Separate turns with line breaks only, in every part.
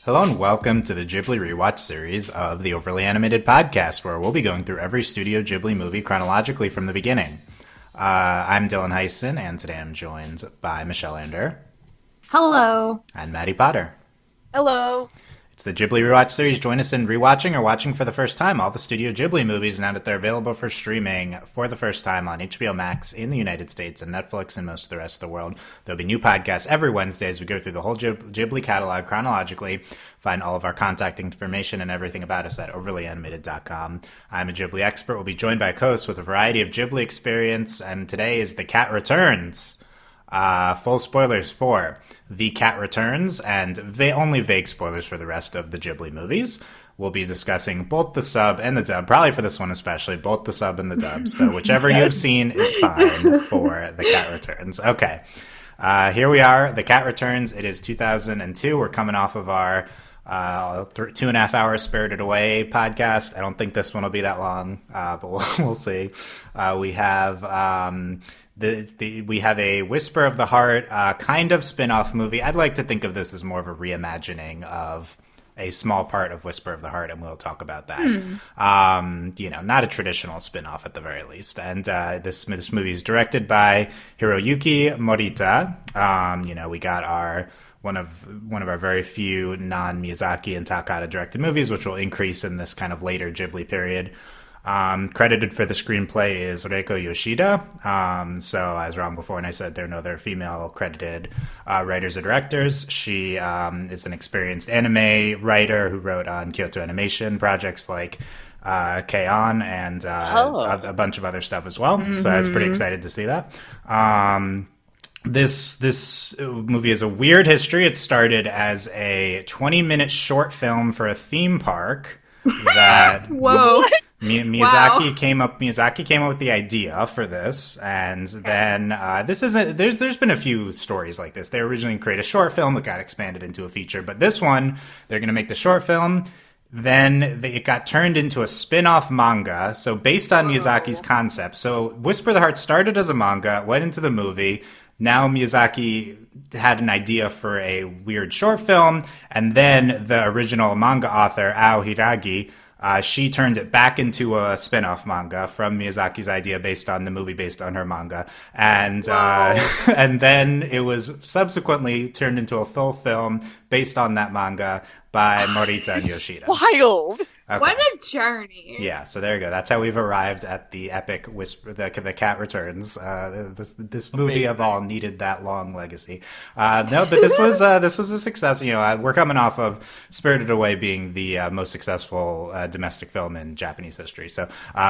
Hello and welcome to the Ghibli Rewatch series of the Overly Animated Podcast, where we'll be going through every Studio Ghibli movie chronologically from the beginning. I'm Dylan Hysen, and today I'm joined by Michelle Anderer.
Hello.
And Maddie Potter.
Hello.
It's the Ghibli Rewatch series. Join us in rewatching or watching for the first time all the Studio Ghibli movies now that they're available for streaming for the first time on HBO Max in the United States and Netflix and most of the rest of the world. There'll be new podcasts every Wednesday as we go through the whole Ghibli catalog chronologically. Find all of our contact information and everything about us at overlyanimated.com. I'm a Ghibli expert. We'll be joined by a host with a variety of Ghibli experience, and today is The Cat Returns. Full spoilers for The Cat Returns, and only vague spoilers for the rest of the Ghibli movies. We'll be discussing both the sub and the dub, probably for this one especially, both the sub and the dub. So whichever you've seen is fine for The Cat Returns. Okay, here we are, The Cat Returns. It is 2002. We're coming off of our 2.5 hour Spirited Away podcast. I don't think this one will be that long, but we'll see. We have... we have a Whisper of the Heart kind of spin-off movie. I'd like to think of this as more of a reimagining of a small part of Whisper of the Heart, and we'll talk about that. Not a traditional spin-off at the very least. And this movie is directed by Hiroyuki Morita. We got our one of our very few non-Miyazaki and Takahata directed movies, which will increase in this kind of later Ghibli period. Credited for the screenplay is Reiko Yoshida. So as Ron before, and I said there are no other female credited writers or directors. She is an experienced anime writer who wrote on Kyoto Animation projects like K-On! And a bunch of other stuff as well. Mm-hmm. So I was pretty excited to see that. This movie has a weird history. It started as a 20-minute short film for a theme park that
Whoa.
Miyazaki came up with the idea for this, and then there's been a few stories like this. They originally created a short film that got expanded into a feature, but this one, they're going to make the short film, then it got turned into a spin-off manga, so based on Miyazaki's concept. So Whisper of the Heart started as a manga, went into the movie. Now Miyazaki had an idea for a weird short film, and then the original manga author, Ao Hiragi, she turned it back into a spin-off manga from Miyazaki's idea based on the movie based on her manga. And and then it was subsequently turned into a full film based on that manga by Morita and Yoshida.
Wild!
Okay.
What a journey.
Yeah, so there you go. That's how we've arrived at the epic Whisper, the Cat Returns. This movie of all needed that long legacy. No, but this was a success. We're coming off of Spirited Away being the most successful domestic film in Japanese history. So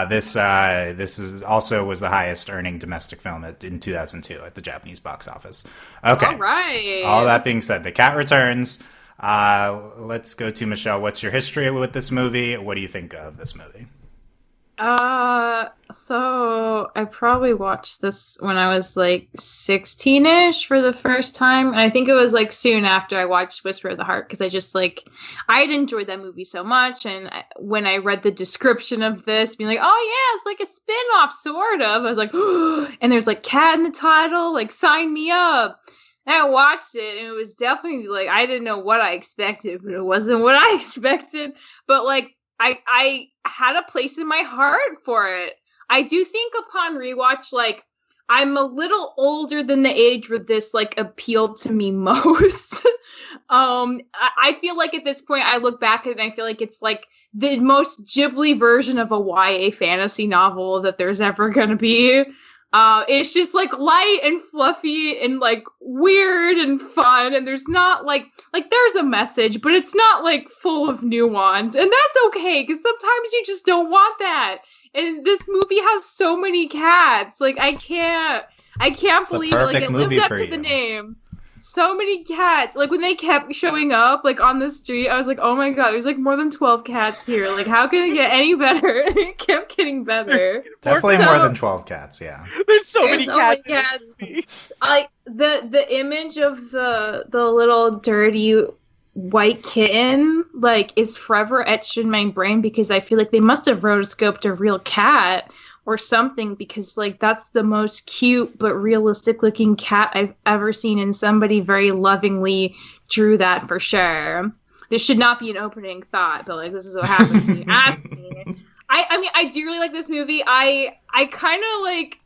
this was the highest earning domestic film in 2002 at the Japanese box office. Okay.
All right.
All that being said, The Cat Returns. Let's go to Michelle. What's your history with this movie? What do you think of this movie?
So I probably watched this when I was like 16-ish for the first time. I think it was like soon after I watched Whisper of the Heart, because I'd enjoyed that movie so much. And when I read the description of this, being like, oh yeah, it's like a spin-off sort of, I was like, and there's like cat in the title, like sign me up. And I watched it, and it was definitely, like, I didn't know what I expected, but it wasn't what I expected. But, like, I had a place in my heart for it. I do think upon rewatch, like, I'm a little older than the age where this, like, appealed to me most. I feel like at this point, I look back at it, and I feel like it's, like, the most Ghibli version of a YA fantasy novel that there's ever gonna be. It's just like light and fluffy and like weird and fun, and there's not like there's a message, but it's not like full of nuance, and that's okay, because sometimes you just don't want that. And this movie has so many cats, like I can't believe it. Like it lived up to the name. So many cats. Like when they kept showing up like on the street, I was like, oh my god, there's like more than 12 cats here. Like how can it get any better? It kept getting better.
Definitely more than 12 cats, yeah.
There's so many cats.
Like the image of the little dirty white kitten like is forever etched in my brain, because I feel like they must have rotoscoped a real cat or something, because like that's the most cute but realistic looking cat I've ever seen, and somebody very lovingly drew that for sure. this should not be an opening thought, but like this is what happens when you ask me. I mean, I do really like this movie. I kind of like.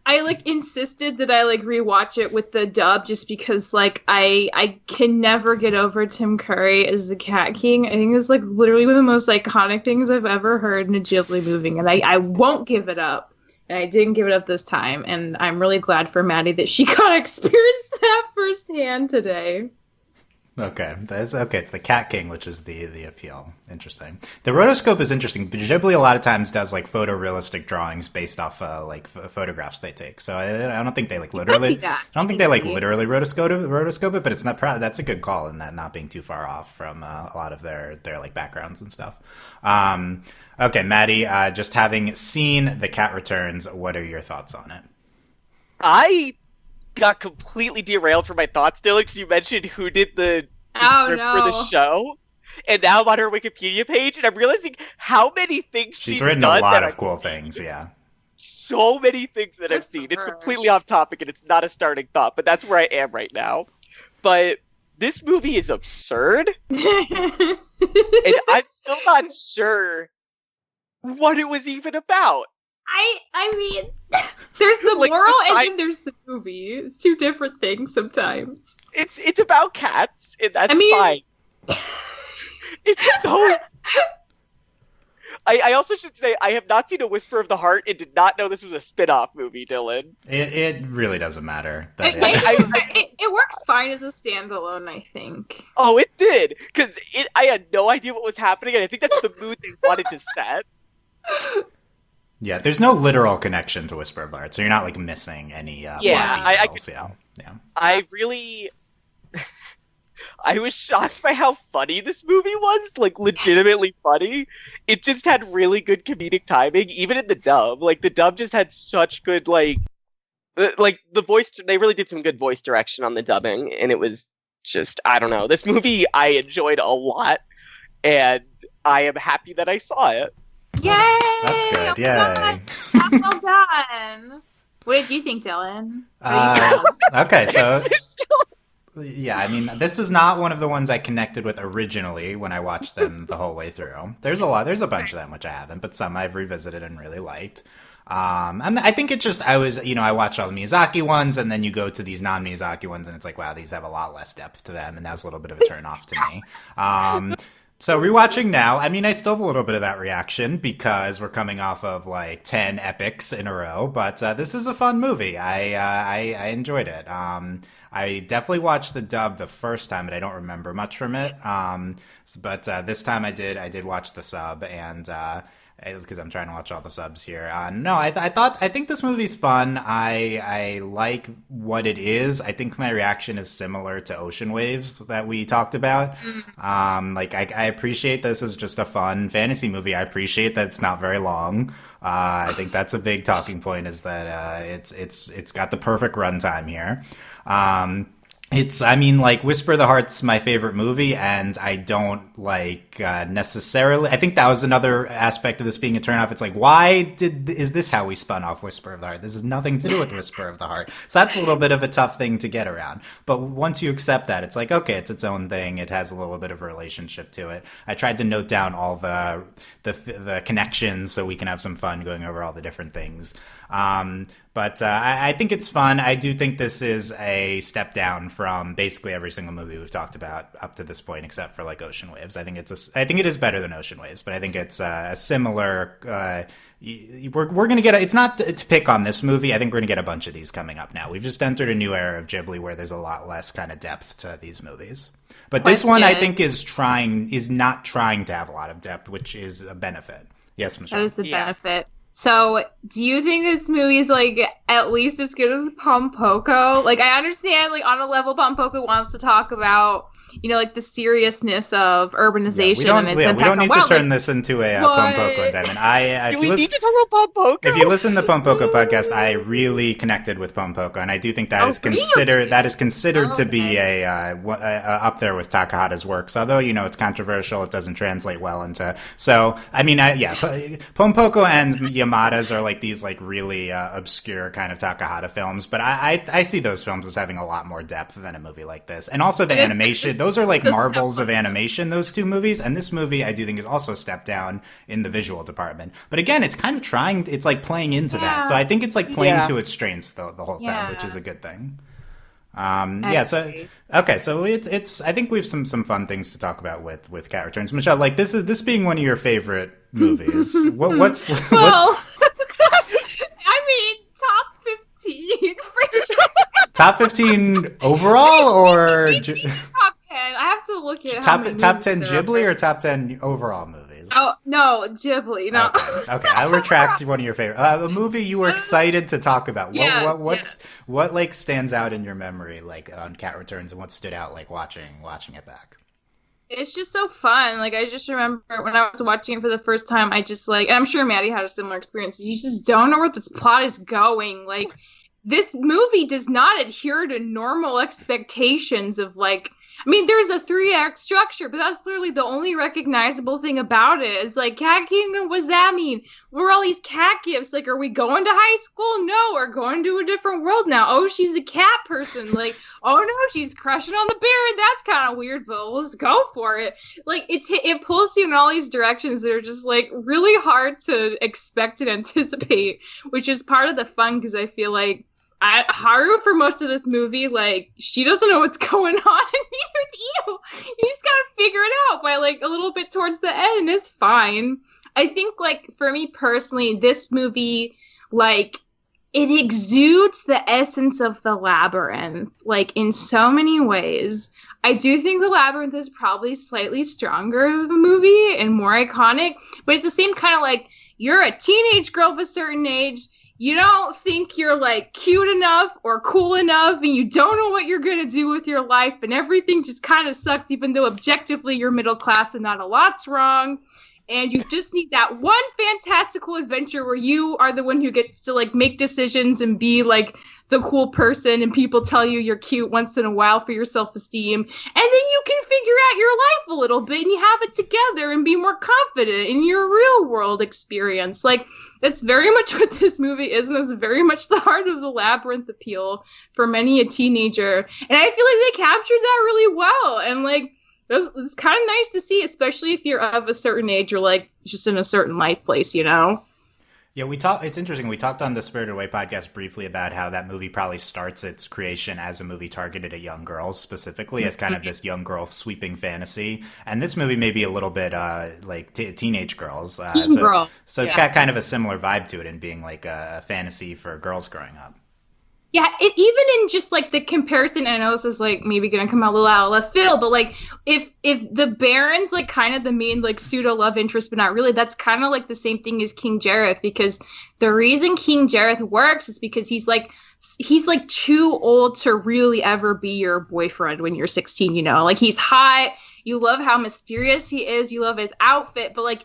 I like insisted that I like rewatch it with the dub just because like I can never get over Tim Curry as the Cat King. I think it's like literally one of the most iconic things I've ever heard in a Ghibli movie, and I won't give it up. And I didn't give it up this time, and I'm really glad for Maddie that she got to experience that firsthand today.
Okay, that's okay. It's the Cat King, which is the appeal. Interesting. The rotoscope is interesting. Ghibli a lot of times does like photorealistic drawings based off photographs they take. So I don't think they like literally. I don't think they like literally rotoscope it, but it's not. That's a good call in that not being too far off from a lot of their like backgrounds and stuff. Okay, Maddie, just having seen The Cat Returns, what are your thoughts on it?
I got completely derailed from my thoughts, Dylan, because you mentioned who did the script for the show. And now I'm on her Wikipedia page, and I'm realizing how many things she's
written
done.
A lot of cool things, yeah.
So many things that I've seen. It's completely off topic, and it's not a starting thought, but that's where I am right now. But this movie is absurd, and I'm still not sure what it was even about.
I mean, there's the like, moral and then there's the movie. It's two different things sometimes.
It's about cats, and that's fine. It's so... I also should say, I have not seen A Whisper of the Heart and did not know this was a spin-off movie, Dylan.
It really doesn't matter.
It works fine as a standalone, I think.
Oh, it did! Because I had no idea what was happening, and I think that's the mood they wanted to set.
Yeah, there's no literal connection to Whisper of the Heart, so you're not like missing any plot details. Yeah. I
really, I was shocked by how funny this movie was. Like legitimately funny. It just had really good comedic timing, even in the dub. Like the dub just had such good like the voice. They really did some good voice direction on the dubbing, and it was just I don't know. This movie I enjoyed a lot, and I am happy that I saw it.
Yay!
That's good. Yay!
Well done. What did you think, Dylan?
Okay, so yeah, I mean, this was not one of the ones I connected with originally when I watched them the whole way through. There's a bunch of them which I haven't, but some I've revisited and really liked. And I think it just I watched all the Miyazaki ones, and then you go to these non-Miyazaki ones, and it's like, wow, these have a lot less depth to them, and that was a little bit of a turn off to me. So rewatching now, I mean, I still have a little bit of that reaction because we're coming off of like 10 epics in a row, but this is a fun movie. I enjoyed it. I definitely watched the dub the first time, but I don't remember much from it. But this time I did watch the sub, and because I'm trying to watch all the subs here. I think this movie's fun. I like what it is. I think my reaction is similar to Ocean Waves that we talked about. I appreciate this as just a fun fantasy movie. I appreciate that it's not very long. I think that's a big talking point is that it's got the perfect runtime here. Whisper of the Heart's my favorite movie, and I don't necessarily. I think that was another aspect of this being a turnoff. It's like, is this how we spun off Whisper of the Heart? This has nothing to do with Whisper of the Heart. So that's a little bit of a tough thing to get around. But once you accept that, it's like, okay, it's its own thing. It has a little bit of a relationship to it. I tried to note down all the connections so we can have some fun going over all the different things. But I think it's fun. I do think this is a step down from basically every single movie we've talked about up to this point, except for like Ocean Waves. I think it is better than Ocean Waves, but I think it's a similar. We're gonna get. It's not to pick on this movie. I think we're gonna get a bunch of these coming up now. We've just entered a new era of Ghibli where there's a lot less kind of depth to these movies. But this one, I think, is not trying to have a lot of depth, which is a benefit. Yes, Michelle.
That is a benefit. So, do you think this movie is, at least as good as Pompoko? I understand, on a level, Pompoko wants to talk about, the seriousness of urbanization and its impact.
We don't need to turn this into a Pompoko diamond.
We need to talk about Pompoko?
If you listen to the Pompoko podcast, I really connected with Pompoko, and I do think that is considered to be a up there with Takahata's works. Although it's controversial, it doesn't translate well into. So Pompoko and Yamada's are these really obscure kind of Takahata films, but I see those films as having a lot more depth than a movie like this, and also the animation. those are like marvels of animation, those two movies. And this movie, I do think, is also a step down in the visual department. But again, it's kind of it's like playing into that. So I think it's like playing to its strengths the whole time, which is a good thing. So it's I think we have some fun things to talk about with Cat Returns. Michelle, like this being one of your favorite movies. what's
well, I mean, top 15 for sure.
Top 15 overall or
top 10? I have to look at
top 10 Ghibli or top 10 overall movies.
Oh no, Ghibli. No.
Okay. I'll retract one of your favorite. A movie you were excited to talk about. What like stands out in your memory, like on Cat Returns, and what stood out like watching it back?
It's just so fun. Like, I just remember when I was watching it for the first time, I just like, and I'm sure Maddie had a similar experience. You just don't know where this plot is going. Like, this movie does not adhere to normal expectations of like. I mean, there's a 3-act structure, but that's literally the only recognizable thing about it. It's like, Cat Kingdom, what does that mean? What are all these cat gifts? Like, are we going to high school? No, we're going to a different world now. Oh, she's a cat person. Like, oh no, she's crushing on the bear, and that's kind of weird, but let's go for it. Like, it pulls you in all these directions that are just, like, really hard to expect and anticipate, which is part of the fun, because I feel like Haru, for most of this movie, like, she doesn't know what's going on, and neither do you. You just gotta figure it out by, like, a little bit towards the end. It's fine. I think, like, for me personally, this movie, like, it exudes the essence of the Labyrinth, like, in so many ways. I do think the Labyrinth is probably slightly stronger of a movie and more iconic, but it's the same kind of, like, you're a teenage girl of a certain age, you don't think you're, like, cute enough or cool enough, and you don't know what you're going to do with your life, and everything just kind of sucks, even though objectively you're middle class and not a lot's wrong. And you just need that one fantastical adventure where you are the one who gets to, like, make decisions and be, like, the cool person, and people tell you you're cute once in a while for your self-esteem. And then you can figure out your life a little bit, and you have it together and be more confident in your real world experience. Like, that's very much what this movie is, and it's very much the heart of the Labyrinth appeal for many a teenager. And I feel like they captured that really well. And, like, it's kind of nice to see, especially if you're of a certain age or, like, just in a certain life place, you know?
Yeah, it's interesting. We talked on the Spirited Away podcast briefly about how that movie probably starts its creation as a movie targeted at young girls, specifically as kind of this young girl sweeping fantasy. And this movie may be a little bit like teenage girls. So it's got kind of a similar vibe to it in being like a fantasy for girls growing up.
Yeah, even in just, like, the comparison, I know this is, like, maybe going to come out a little out of left field, but, like, if the Baron's, like, kind of the main, like, pseudo-love interest, but not really, that's kind of, like, the same thing as King Jareth, because the reason King Jareth works is because he's too old to really ever be your boyfriend when you're 16, you know? Like, he's hot, you love how mysterious he is, you love his outfit, but, like,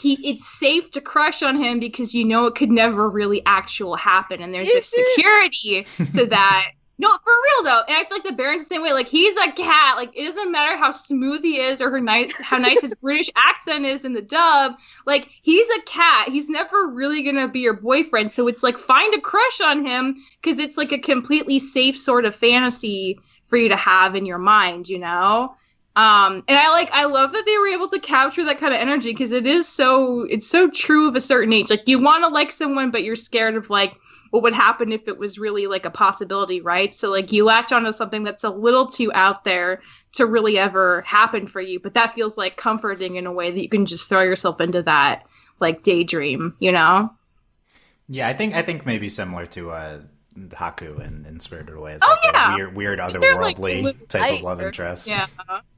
it's safe to crush on him because you know it could never really happen, and there's a security to that. No, for real though, and I feel like the Baron's the same way. Like, he's a cat. Like, it doesn't matter how smooth he is or how nice his British accent is in the dub. Like, he's a cat. He's never really gonna be your boyfriend. So it's like, fine to crush on him because it's like a completely safe sort of fantasy for you to have in your mind, you know. And I love that they were able to capture that kind of energy because it's so true of a certain age. Like, you want to like someone, but you're scared of, like, what would happen if it was really, like, a possibility, right? So, like, you latch onto something that's a little too out there to really ever happen for you, but that feels, like, comforting in a way that you can just throw yourself into that, like, daydream, you know?
Yeah, I think maybe similar to Haku in Spirited Away is like a weird otherworldly type of love interest. Yeah.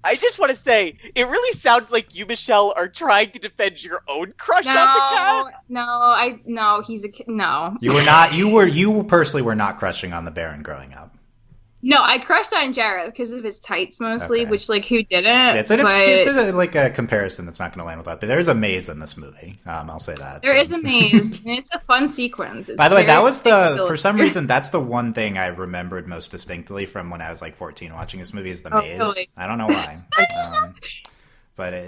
I just want to say, it really sounds like you, Michelle, are trying to defend your own crush on the cat.
No, he's a kid. No.
You were not. You personally were not crushing on the Baron growing up.
No, I crushed on Jareth because of his tights mostly, which, like, who didn't? Yeah,
it's like a comparison that's not going to land with that. But there's a maze in this movie. I'll say that.
There is a maze, and it's a fun sequence.
By the way, that was for some reason, that's the one thing I remembered most distinctly from when I was, like, 14 watching this movie is the maze. Really? I don't know why.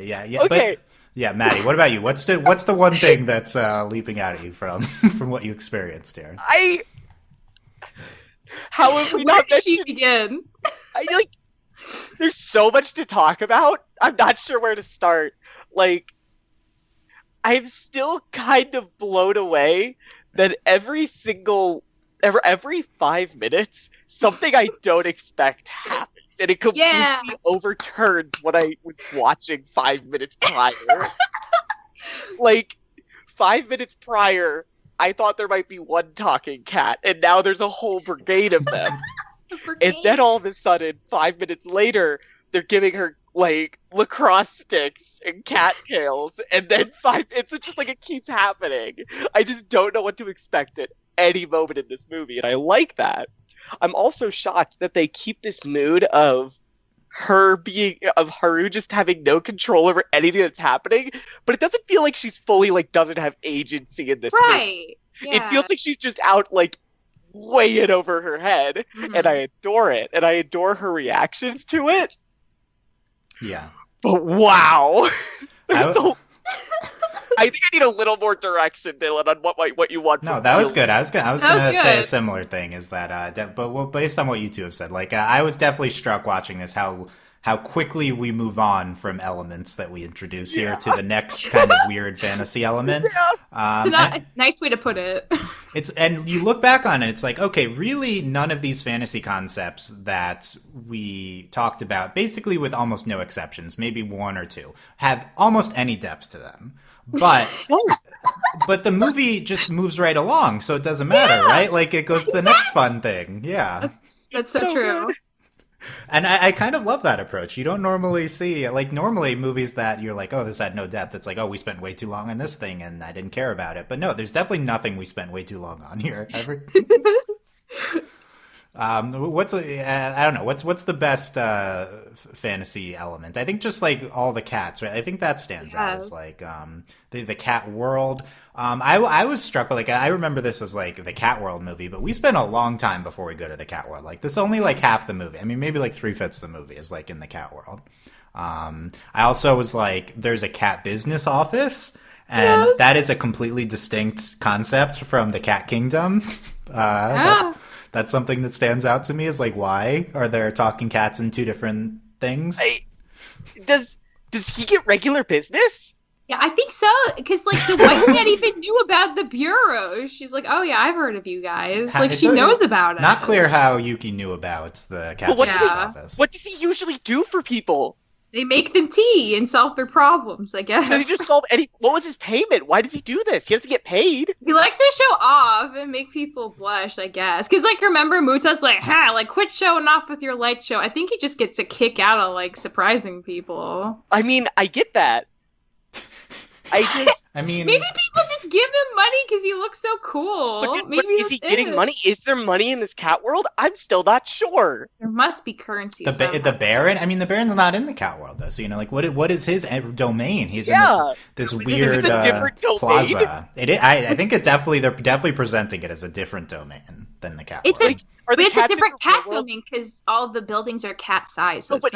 Yeah. Okay. But, yeah, Maddie, what about you? What's the one thing that's leaping out at you from what you experienced here?
How have we not
mentioned? She begin?
There's so much to talk about. I'm not sure where to start. Like, I'm still kind of blown away that every 5 minutes, something I don't expect happens, and it completely overturns what I was watching 5 minutes prior. Like, 5 minutes prior, I thought there might be one talking cat, and now there's a whole brigade of them. And then all of a sudden, 5 minutes later, they're giving her, like, lacrosse sticks and cattails, and then it's just like it keeps happening. I just don't know what to expect at any moment in this movie, and I like that. I'm also shocked that they keep this mood of Haru just having no control over anything that's happening, but it doesn't feel like she's fully, like, doesn't have agency in this movie.
Yeah.
It feels like she's just out, like, way in over her head, and I adore it, and I adore her reactions to it.
Yeah.
But wow! I think I need a little more direction, Dylan, on what you want.
No, that was good. I was gonna say a similar thing. Is that, but based on what you two have said, like I was definitely struck watching this how quickly we move on from elements that we introduce here to the next kind of weird fantasy element.
It's a nice way to put it.
And you look back on it, it's like, okay, really none of these fantasy concepts that we talked about, basically with almost no exceptions, maybe one or two, have almost any depth to them. But the movie just moves right along, so it doesn't matter, right? Like, it goes to the next fun thing. Yeah.
That's so true.
Good.
And I kind of love that approach. You don't normally see, like, normally movies that you're like, oh, this had no depth. It's like, oh, we spent way too long on this thing and I didn't care about it. But no, there's definitely nothing we spent way too long on here ever. I don't know. What's the best fantasy element? I think just like all the cats, right? I think that stands out as like the cat world. I was struck by, like, I remember this as like the Cat World movie, but we spent a long time before we go to the cat world. Like, this is only like half the movie. I mean, maybe like 3/5 of the movie is like in the cat world. I also was like, there's a cat business office, and that is a completely distinct concept from the Cat Kingdom. That's something that stands out to me, is like, why are there talking cats in two different things?
Does he get regular business?
Yeah, I think so, because, like, the white cat even knew about the bureau. She's like, oh yeah, I've heard of you guys. Like, she knows about it.
Not clear how Yuki knew about the cat business office.
What does he usually do for people?
They make them tea and solve their problems, I guess.
Does he just solve any... What was his payment? Why does he do this? He has to get paid.
He likes to show off and make people blush, I guess. Because, like, remember, Muta's like, like, quit showing off with your light show. I think he just gets a kick out of, like, surprising people.
I mean, I get that.
I mean,
maybe people just give him money because he looks so cool.
But is he getting money? Is there money in this cat world? I'm still not sure.
There must be currency.
The Baron? I mean, the Baron's not in the cat world, though. So, you know, like, what is his domain? He's in this weird plaza. I think they're definitely presenting it as a different domain than the cat world.
It's a different cat domain because all the buildings are cat size. So
but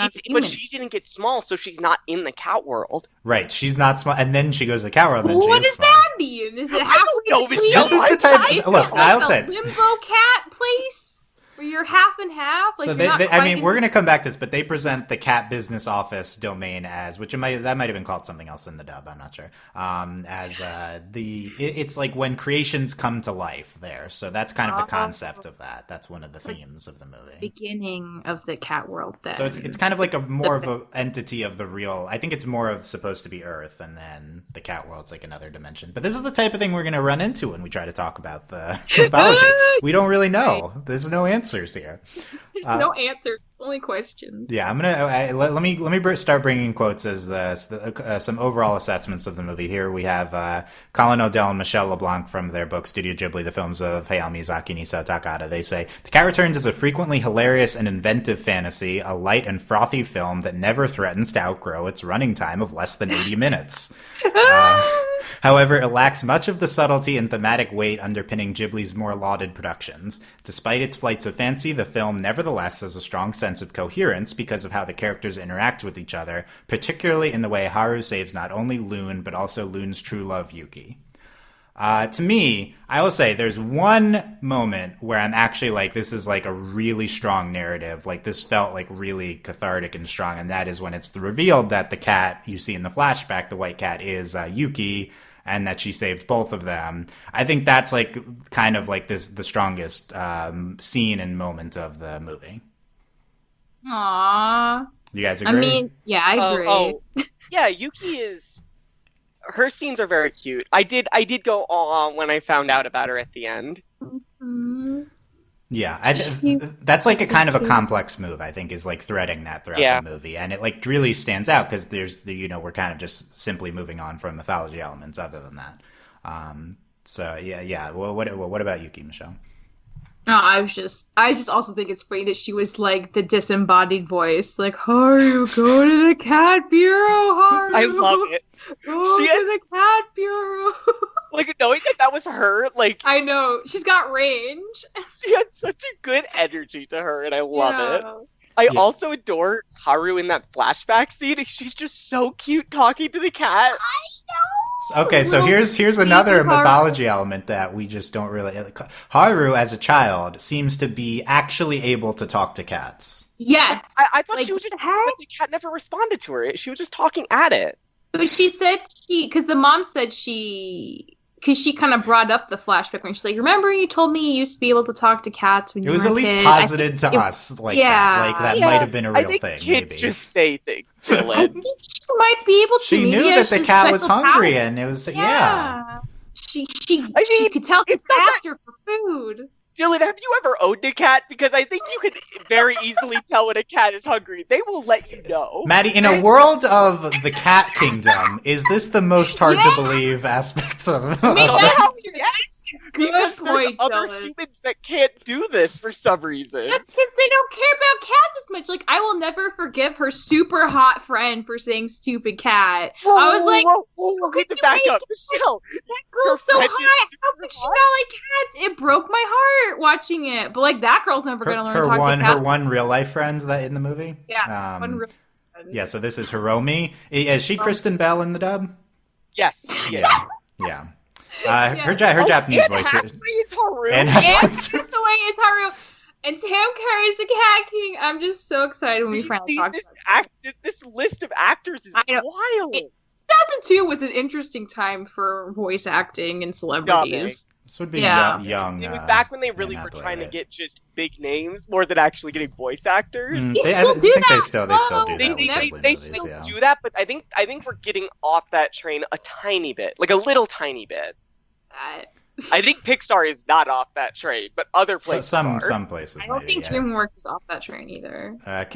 she didn't get small, so she's not in the cat world.
Right, she's not small, and then she goes to the cat world. And then
what does that mean? Is it halfway between?
This is the type. Look, I'll say
limbo cat place where you're half and half. Like,
so we're gonna come back to this, but they present the cat business office domain as, that might have been called something else in the dub. I'm not sure. It's like when creations come to life there. So that's kind of the concept of that. That's one of the themes of the movie.
Beginning of the cat world. Then.
So it's kind of like a more of an entity of the real. I think it's more of supposed to be Earth, and then the cat world's like another dimension. But this is the type of thing we're gonna run into when we try to talk about the mythology. We don't really know. There's no answers here.
There's no answers, only questions.
Yeah, let me start bringing quotes as some overall assessments of the movie. Here we have Colin, Odell, and Michelle LeBlanc from their book Studio Ghibli, the films of Hayao Miyazaki and Isao Takahata. They say, The Cat Returns is a frequently hilarious and inventive fantasy, a light and frothy film that never threatens to outgrow its running time of less than 80 minutes. However, it lacks much of the subtlety and thematic weight underpinning Ghibli's more lauded productions. Despite its flights of fancy, the film nevertheless has a strong sense of coherence because of how the characters interact with each other, particularly in the way Haru saves not only Loon, but also Loon's true love, Yuki. To me, I will say there's one moment where I'm actually like, this is like a really strong narrative. Like this felt like really cathartic and strong. And that is when it's revealed that the cat you see in the flashback, the white cat, is Yuki, and that she saved both of them. I think that's like kind of like the strongest scene and moment of the movie.
Aww.
You guys agree?
I mean, yeah, I agree.
Yeah, Yuki is... Her scenes are very cute. I did go on when I found out about her at the end.
Mm-hmm.
Yeah, that's like a kind of a complex move, I think, is like threading that throughout the movie. And it like really stands out because there's, we're kind of just simply moving on from mythology elements other than that. So, yeah. Well, what about Yuki, Michelle?
No, I just also think it's funny that she was like the disembodied voice, like Haru, go to the cat bureau, Haru.
I love it.
Go to the cat bureau.
Like knowing that was her, like
I know she's got range.
She had such a good energy to her, and I love it. I also adore Haru in that flashback scene. She's just so cute talking to the cat.
I know.
Okay, so here's another mythology element that we just don't really... Haru, as a child, seems to be actually able to talk to cats.
Yes.
I thought she was just... But the cat never responded to her. She was just talking at it.
But she said because the mom said because she kind of brought up the flashback when she's like, remember you told me you used to be able to talk to cats when you were a kid?
It was at least posited to us that. Like that might have been a real thing.
Kids
maybe.
Just say things.
I think she might be able to.
She knew that the cat was hungry, and it was
She could tell she asked her for food.
Dylan, have you ever owned a cat? Because I think you could very easily tell when a cat is hungry. They will let you know.
Maddie, in a world of the cat kingdom, is this the most hard to believe aspects of?
Yes.
Good point,
other humans that can't do this for some reason.
That's because they don't care about cats as much. Like, I will never forgive her super hot friend for saying stupid cat. I was like,
we'll get to back up. Michelle,
that girl's so hot. How could she not like cats? It broke my heart watching it. But like, that girl's never gonna learn to talk to cats.
Her one real life friends that in the movie.
Yeah, one real friend.
Yeah. So this is Hiromi. Is she Kristen Bell in the dub?
Yes.
Yeah. Her Japanese voice
is Haru.
And Hathaway is Haru. And Tim Curry's the Cat King. I'm just so excited when we finally talk about
this list of actors is wild.
2002 was an interesting time for voice acting and celebrities.
This would be young.
It was back when they really were trying to get just big names more than actually getting voice actors.
They still do that.
They still do that.
They still do that, but I think we're getting off that train a tiny bit, like a little tiny bit. I think Pixar is not off that train, but other places are.
Some places.
I don't think DreamWorks is off that train either.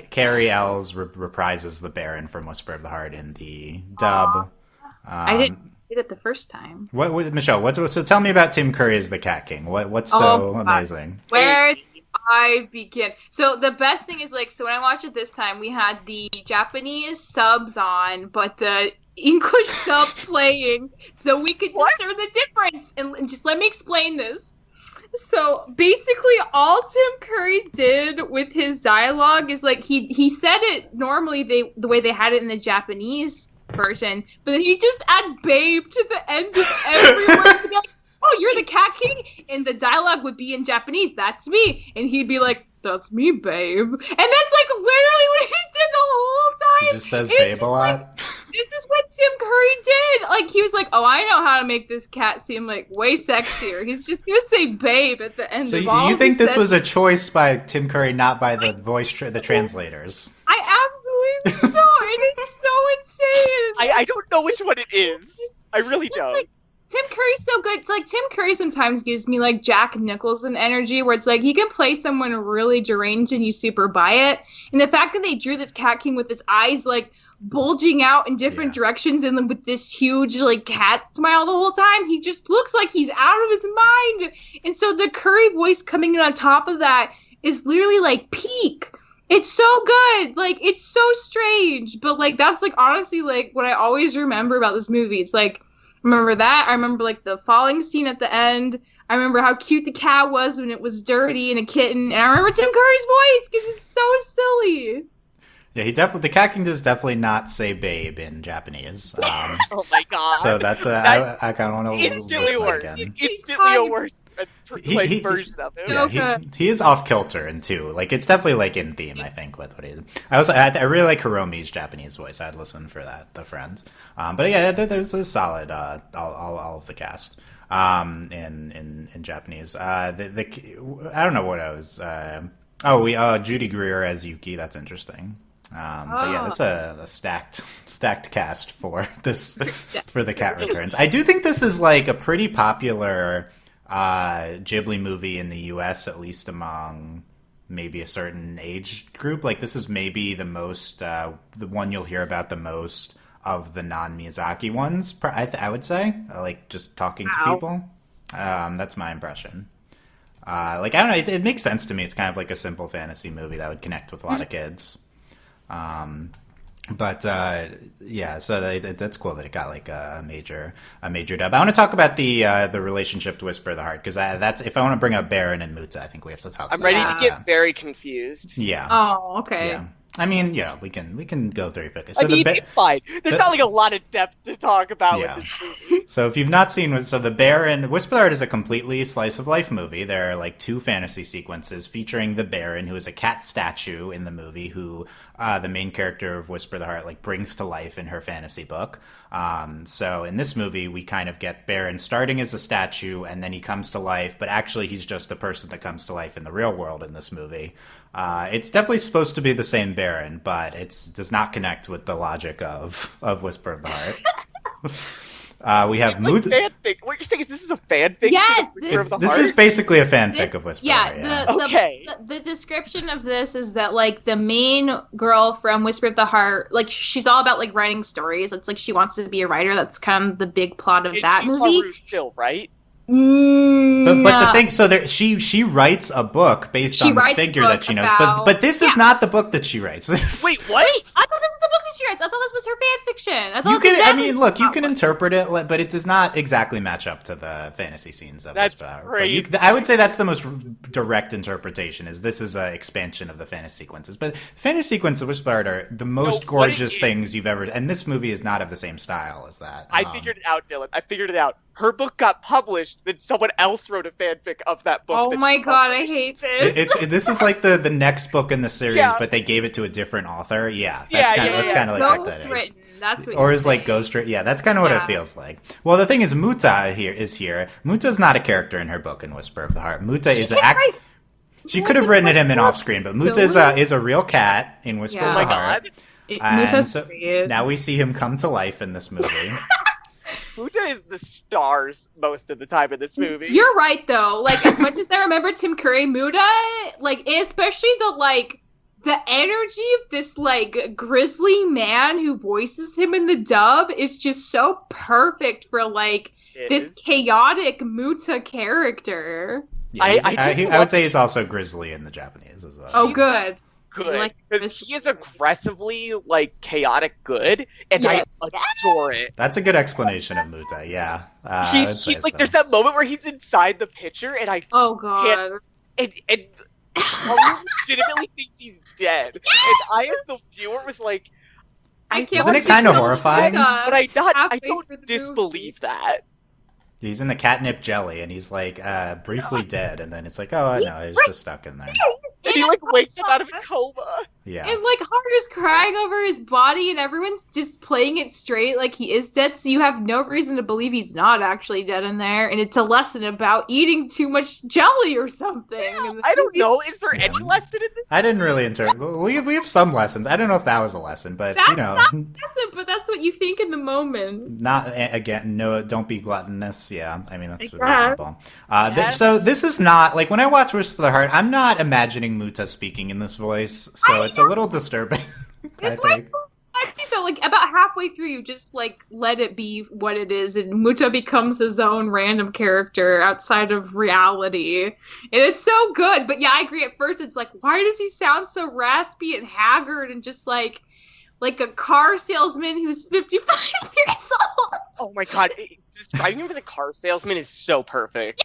Carrie Ells reprises the Baron from Whisper of the Heart in the dub.
I didn't get it the first time.
What Michelle? So tell me about Tim Curry as the Cat King. What's so amazing?
Where do I begin? So the best thing is so when I watched it this time, we had the Japanese subs on, but the English dub playing, so we could discern the difference. And just let me explain this. So basically, all Tim Curry did with his dialogue is he said it normally the way they had it in the Japanese version, but then he just add "babe" to the end of every word to be like, "Oh, you're the Cat King," and the dialogue would be in Japanese. "That's me," and he'd be like, "That's me, babe," and that's literally what he did the whole time.
He just says "babe" a lot.
This is what Tim Curry did. He was like, "Oh, I know how to make this cat seem way sexier." He's just gonna say "babe" at the end.
So
of all
you think this was a choice by Tim Curry, not by the the translators?
I absolutely think so. It is so insane.
I don't know which one it is. I really don't.
Tim Curry's so good. It's Tim Curry sometimes gives me Jack Nicholson energy, where it's he can play someone really deranged and you super buy it. And the fact that they drew this Cat King with his eyes bulging out in different directions and with this huge cat smile the whole time, he just looks like he's out of his mind. And so the Curry voice coming in on top of that is literally peak. It's so good. It's so strange, but that's honestly what I always remember about this movie. It's remember that. I remember the falling scene at the end. I remember how cute the cat was when it was dirty and a kitten. And I remember Tim Curry's voice because it's so silly.
Yeah, the cat king does definitely not say babe in Japanese.
Oh my god.
So that's I kind of want to
instantly
listen
worse.
again.
Instantly a worse version of him.
Yeah, he is off kilter in too. Like it's definitely like in theme. I think with what he. I really like Hiromi's Japanese voice. I'd listen for that. The Friends. But yeah, there's a solid all of the cast. In Japanese. I don't know what I was. Judy Greer as Yuki. That's interesting. But yeah, that's a stacked cast for this for the Cat Returns. I do think this is like a pretty popular Ghibli movie in the U.S., at least among maybe a certain age group. Like this is maybe the most the one you'll hear about the most of the non-Miyazaki ones. I would say, like just talking to people. That's my impression. Like I don't know, it makes sense to me. It's kind of like a simple fantasy movie that would connect with a lot of kids. Yeah, so that's cool that it got like a major dub. I want to talk about the relationship to Whisper of the Heart because that's if I want to bring up Baron and Muta, I think we have to talk.
I'm ready to get very confused.
Yeah.
Oh, okay.
Yeah. I mean, yeah, we can go through it.
So it's fine. There's not like a lot of depth to talk about with this movie.
So if you've not seen, the Baron, Whisper of the Heart is a completely slice of life movie. There are like 2 fantasy sequences featuring the Baron, who is a cat statue in the movie, who the main character of Whisper of the Heart like brings to life in her fantasy book. So in this movie, we kind of get Baron starting as a statue, and then he comes to life, but actually he's just a person that comes to life in the real world in this movie. It's definitely supposed to be the same Baron, but it does not connect with the logic of Whisper of the Heart. We have
Muta. Fanfic. What you're saying is this is a fanfic?
Yes,
this is basically a fanfic of Whisper.
The description of this is that like the main girl from Whisper of the Heart, like she's all about like writing stories. It's like she wants to be a writer. That's kind of the big plot of that movie.
Haru still, right?
But the thing, so she writes a book based on this figure that she knows, but this is not the book that she writes.
Wait, what?
I thought this is the book that she writes. I thought this was her fan fiction.
You can interpret it, but it does not exactly match up to the fantasy scenes of
that's
Whisper. I would say that's the most direct interpretation. Is this is an expansion of the fantasy sequences, but the fantasy sequences of Whisper are the most gorgeous things you've ever. And this movie is not of the same style as that.
I figured it out, Dylan. I figured it out. Her book got published, then someone else wrote a fanfic of that book.
Oh my god, I hate this.
This is like the next book in the series, but they gave it to a different author. Yeah, that's kind of like that is.
That's what
or is like ghost written. Yeah, that's kind of what it feels like. Well, the thing is, Muta is here. Muta's not a character in her book in Whisper of the Heart. Muta is an act. She could have written him in off screen, but Muta is a real cat in Whisper of the Heart.
And
now we see him come to life in this movie.
Muta is the stars most of the time in this movie.
You're right, though. Like, as much as I remember Tim Curry, Muta, like, especially the energy of this, like, grizzly man who voices him in the dub is just so perfect for, like, this chaotic Muta character.
Yeah, I would say he's also grizzly in the Japanese as well.
Oh, good.
Good, because he is aggressively like chaotic good, and I adore it.
That's a good explanation of Muta. Yeah,
he's like there's that moment where he's inside the picture, and and legitimately thinks he's dead, and I as the viewer was like,
isn't it kind of horrifying?
But I don't disbelieve that.
He's in the catnip jelly, and he's like briefly dead, and then it's like, oh no, he's just stuck in there.
And he like wakes up out of a coma.
Yeah.
And like Haru's crying over his body, and everyone's just playing it straight like he is dead, so you have no reason to believe he's not actually dead in there. And it's a lesson about eating too much jelly or something.
Yeah, I don't know. Is there any lesson in this?
I didn't really interpret. We have some lessons. I don't know if that was a lesson, but
that's not a lesson, but that's what you think in the moment.
Not again. No, don't be gluttonous. Yeah, I mean that's reasonable. So this is not like when I watch Whisper of the Heart, I'm not imagining Muta speaking in this voice, so it's a little disturbing.
That's why I think that like about halfway through you just like let it be what it is, and Muta becomes his own random character outside of reality, and it's so good. But yeah, I agree. At first, it's like, why does he sound so raspy and haggard and just like like a car salesman who's 55 years old.
Oh my god, describing him as a car salesman is so perfect.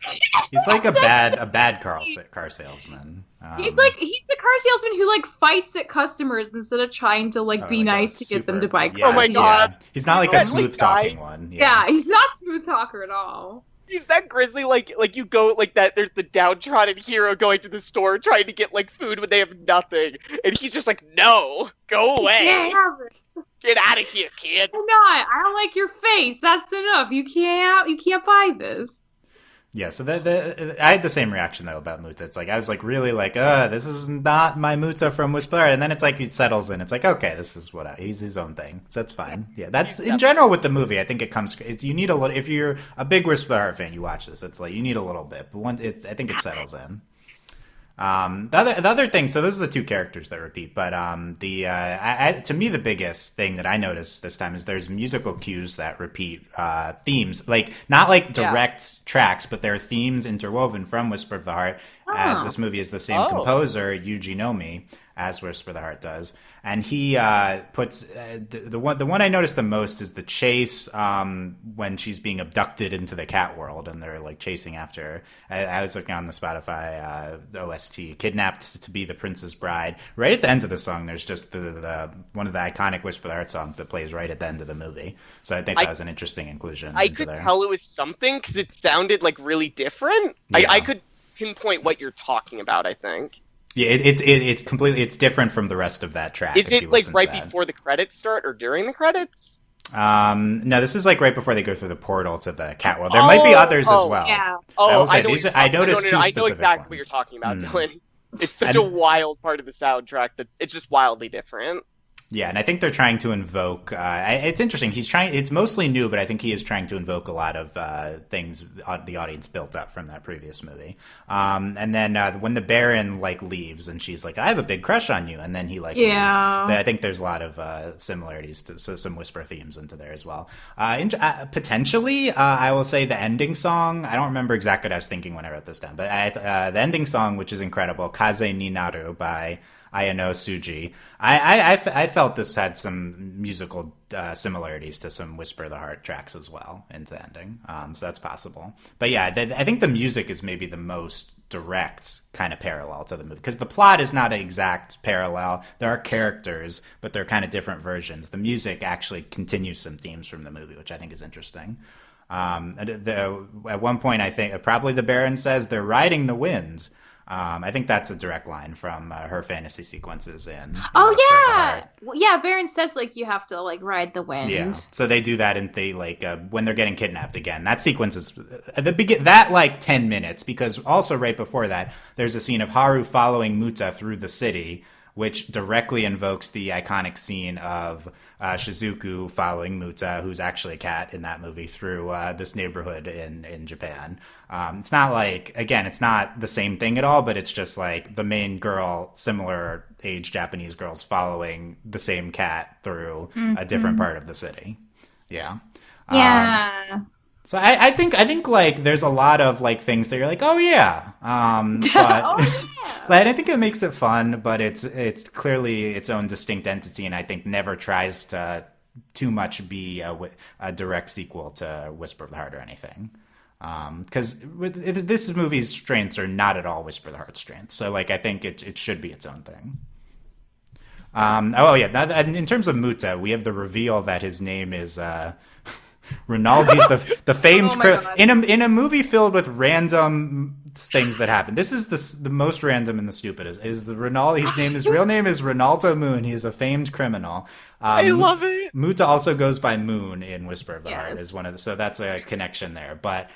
He's like a bad car salesman.
He's the car salesman who like fights at customers instead of trying to like be nice to get them to buy cars.
Oh my god.
He's not like a smooth talking one.
Yeah, he's not a smooth talker at all.
He's that grizzly, like you go like that. There's the downtrodden hero going to the store trying to get like food when they have nothing, and he's just like, "No, go away, get out of here, kid."
I'm not. I don't like your face. That's enough. You can't buy this.
Yeah, so I had the same reaction though about Muta. It's like I was like really like, this is not my Muta from Whisper, and then it's like it settles in. It's like, okay, this is he's his own thing, so that's fine. Yeah, that's in general with the movie. I think it comes. You need a little. If you're a big Whisper fan, you watch this. It's like you need a little bit, but I think it settles in. The other thing, so those are the two characters that repeat, but to me the biggest thing that I noticed this time is there's musical cues that repeat, themes, like not like direct tracks, but there are themes interwoven from Whisper of the Heart, as this movie is the same composer, Yuji Nomi, as Whisper of the Heart does. And he puts the one I noticed the most is the chase when she's being abducted into the cat world and they're like chasing after her. I was looking on the Spotify OST, "Kidnapped to be the Prince's Bride." Right at the end of the song, there's just the one of the iconic Whisper of the Heart songs that plays right at the end of the movie. So I think that was an interesting inclusion.
I could tell it was something because it sounded like really different. Yeah. I could pinpoint what you're talking about, I think.
Yeah, it's completely different from the rest of that track.
Is it like right before the credits start or during the credits?
No, this is like right before they go through the portal to the cat world. There might be others as well.
Yeah.
I noticed two specific
I know exactly
ones.
what you're talking about, Dylan. It's such a wild part of the soundtrack that it's just wildly different.
Yeah, and I think they're trying to invoke. It's interesting. It's mostly new, but I think he is trying to invoke a lot of things the audience built up from that previous movie. And then when the Baron like leaves, and she's like, "I have a big crush on you," and then he leaves. I think there's a lot of similarities to some Whisper themes into there as well. Potentially, I will say the ending song. I don't remember exactly what I was thinking when I wrote this down, but the ending song, which is incredible, "Kaze ni Naru" by Ayano Tsuji. I felt this had some musical similarities to some Whisper of the Heart tracks as well into the ending. So that's possible. But yeah, I think the music is maybe the most direct kind of parallel to the movie, because the plot is not an exact parallel. There are characters, but they're kind of different versions. The music actually continues some themes from the movie, which I think is interesting. At one point, I think probably the Baron says they're riding the wind. I think that's a direct line from her fantasy sequences in
Baron says like you have to like ride the wind.
Yeah, so they do that in the like when they're getting kidnapped again. That sequence is that like 10 minutes, because also right before that there's a scene of Haru following Muta through the city, which directly invokes the iconic scene of Shizuku following Muta, who's actually a cat in that movie, through this neighborhood in Japan. It's not like, again, it's not the same thing at all, but it's just like the main girl, similar age Japanese girls following the same cat through a different part of the city. Yeah.
Yeah.
So I think like there's a lot of like things that you're like, oh yeah, but I think it makes it fun, but it's clearly its own distinct entity, and I think never tries to too much be a direct sequel to Whisper of the Heart or anything. Because this movie's strengths are not at all Whisper of the Heart's strengths, so like I think it should be its own thing. In terms of Muta, we have the reveal that his name is Rinaldi's the famed in a movie filled with random things that happen. This is the most random and the stupidest. Is the Rinaldi? His real name is Rinaldo Moon. He is a famed criminal.
I love it.
Muta also goes by Moon in Whisper of the Heart is one of so that's a connection there. But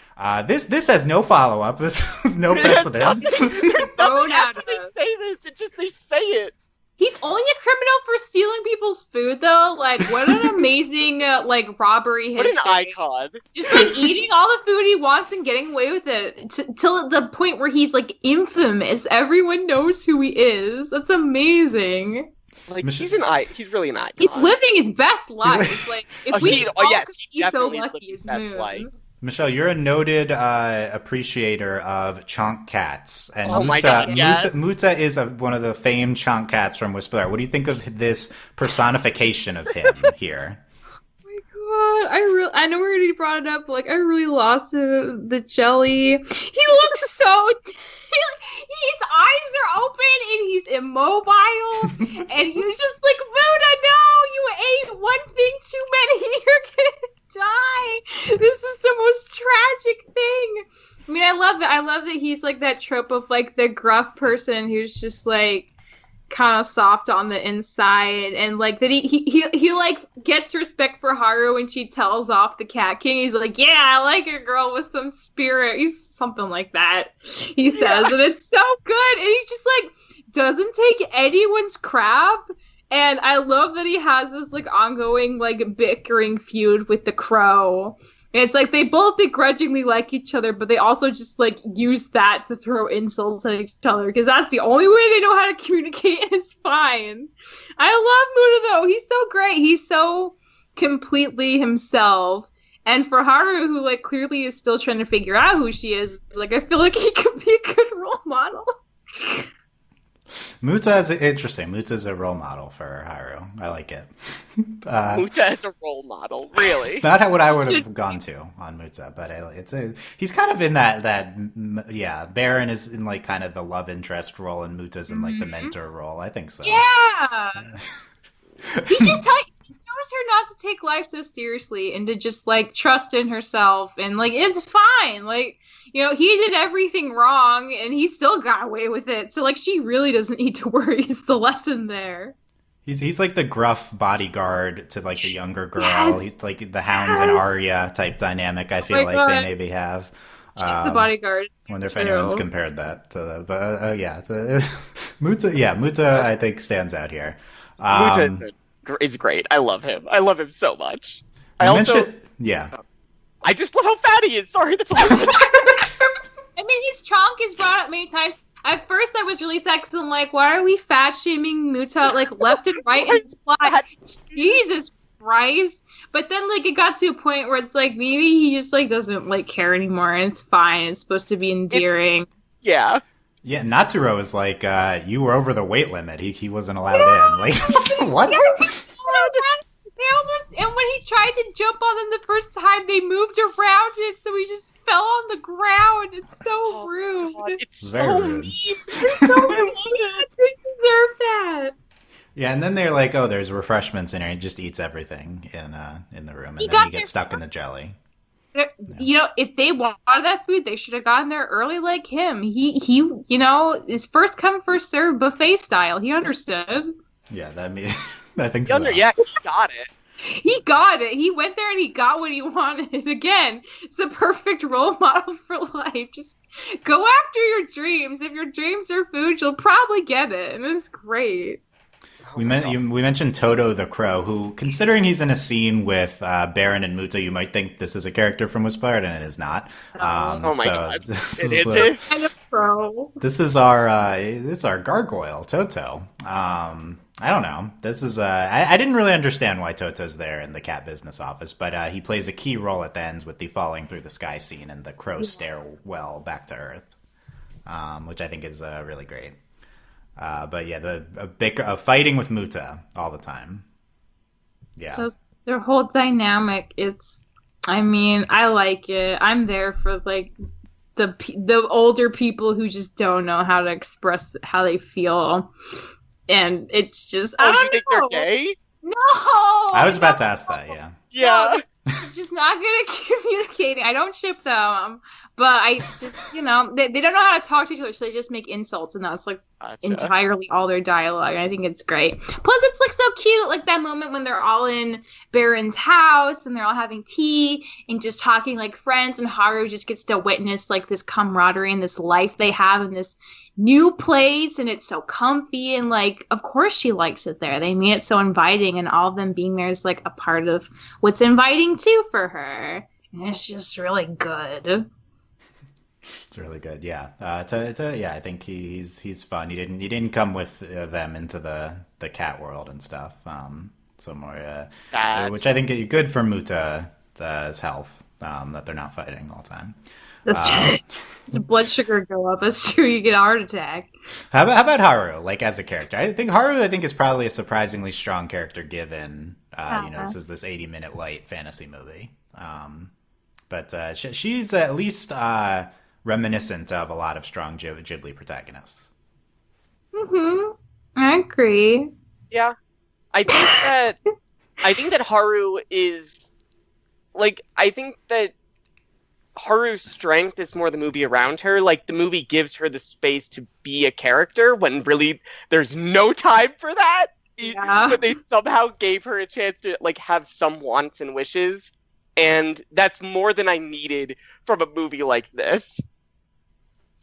this has no follow up. This has no precedent.
There's nothing after they say this. They say it.
He's only a criminal for stealing people's food, though. Like, what an amazing, robbery history.
What an icon.
Just, eating all the food he wants and getting away with it. Till the point where he's, infamous. Everyone knows who he is. That's amazing.
He's really an icon.
He's living his best life. If we
he's
be so lucky as Moon.
Life.
Michelle, you're a noted appreciator of chonk cats, and
Oh my God, yes.
Muta is one of the famed chonk cats from Whisper. What do you think of this personification of him here?
God, I know we already brought it up, but like I really lost the jelly. He looks so his eyes are open and he's immobile and you're just like, Muta, no, you ate one thing too many, you're gonna die. This is the most tragic thing. I mean, I love that he's like that trope of like the gruff person who's just like kind of soft on the inside, and like that he like gets respect for Haru when she tells off the Cat King. He's like, yeah, I like a girl with some spirit. He's something like that. He says, and it's so good. And he just like doesn't take anyone's crap. And I love that he has this like ongoing like bickering feud with the crow. And it's like they both begrudgingly like each other, but they also just like use that to throw insults at each other because that's the only way they know how to communicate, and it's fine. I love Muta though. He's so great. He's so completely himself. And for Haru, who like clearly is still trying to figure out who she is, like I feel like he could be a good role model.
Muta is interesting. Muta is a role model for Haru. I like it.
Muta is a role model, really.
Not what I would have gone to on Muta, but he's kind of in that Baron is in like kind of the love interest role, and Muta's in like the mentor role. I think so.
Yeah. He just shows her not to take life so seriously and to just like trust in herself, and like it's fine. Like, you know, he did everything wrong and he still got away with it. So like she really doesn't need to worry. Is the lesson there.
He's like the gruff bodyguard to like the younger girl.
Yes.
He's like the Hound and Arya type dynamic. I feel like they maybe have.
She's the bodyguard.
Wonder if anyone's compared that to Muta I think stands out here.
Muta is great. I love him. I love him so much. I just love how fat he is. Sorry, that's all.
I mean, his chonk is brought up many times. At first, I was really sad because I'm like, why are we fat shaming Muta like left and right in this plot? Jesus Christ! But then, like, it got to a point where it's like maybe he just like doesn't like care anymore, and it's fine. It's supposed to be endearing.
Yeah.
Yeah, Natsuro is like, you were over the weight limit. He wasn't allowed in. Like, what?
And when he tried to jump on them the first time, they moved around it, so he just fell on the ground. It's so rude.
God, it's
very
so
rude.
mean.
It's so rude. They deserve that.
Yeah, and then they're like, oh, there's refreshments in here. He just eats everything in the room, and then he gets stuck in the jelly.
You know, if they wanted that food, they should have gotten there early like him. He, you know, is first come, first serve buffet style. He understood.
Yeah, I think so.
Yeah, he got it.
He got it. He went there and he got what he wanted. Again, it's a perfect role model for life. Just go after your dreams. If your dreams are food, you'll probably get it. And it's great.
We mentioned Toto the Crow, who, considering he's in a scene with Baron and Muta, you might think this is a character from Whispered, and it is not.
Oh my God!
This is our gargoyle, Toto. I don't know. This is I didn't really understand why Toto's there in the cat business office, but he plays a key role at the end with the falling through the sky scene and the crow stairwell back to Earth, which I think is really great. But yeah, fighting with Muta all the time. Yeah,
their whole dynamic. I mean, I like it. I'm there for like the older people who just don't know how to express how they feel, and it's just I don't
think
know.
They're gay?
No,
I was about to ask that. Yeah.
Yeah.
They're just not good at communicating. I don't ship them, but I just, you know, they don't know how to talk to each other, so they just make insults, and that's like entirely all their dialogue. I think it's great. Plus, it's like so cute, like that moment when they're all in Baron's house and they're all having tea and just talking like friends, and Haru just gets to witness like this camaraderie and this life they have in this new place, and it's so comfy, and like of course she likes it there. They made it so inviting, and all of them being there is like a part of what's inviting too for her, and it's just really good.
It's really good. Yeah. I think he's fun. He didn't come with them into the cat world and stuff. So more which I think is good for Muta's health. that they're not fighting all the time.
That's the blood sugar go up. That's true. You get a heart attack.
How about Haru, like as a character? I think Haru is probably a surprisingly strong character given, this is this 80-minute light fantasy movie. But she's at least reminiscent of a lot of strong Ghibli protagonists.
I agree.
Yeah, I think that Haru is I think that Haru's strength is more the movie around her. Like, the movie gives her the space to be a character when really there's no time for that. Yeah. But they somehow gave her a chance to have some wants and wishes, and that's more than I needed from a movie like this.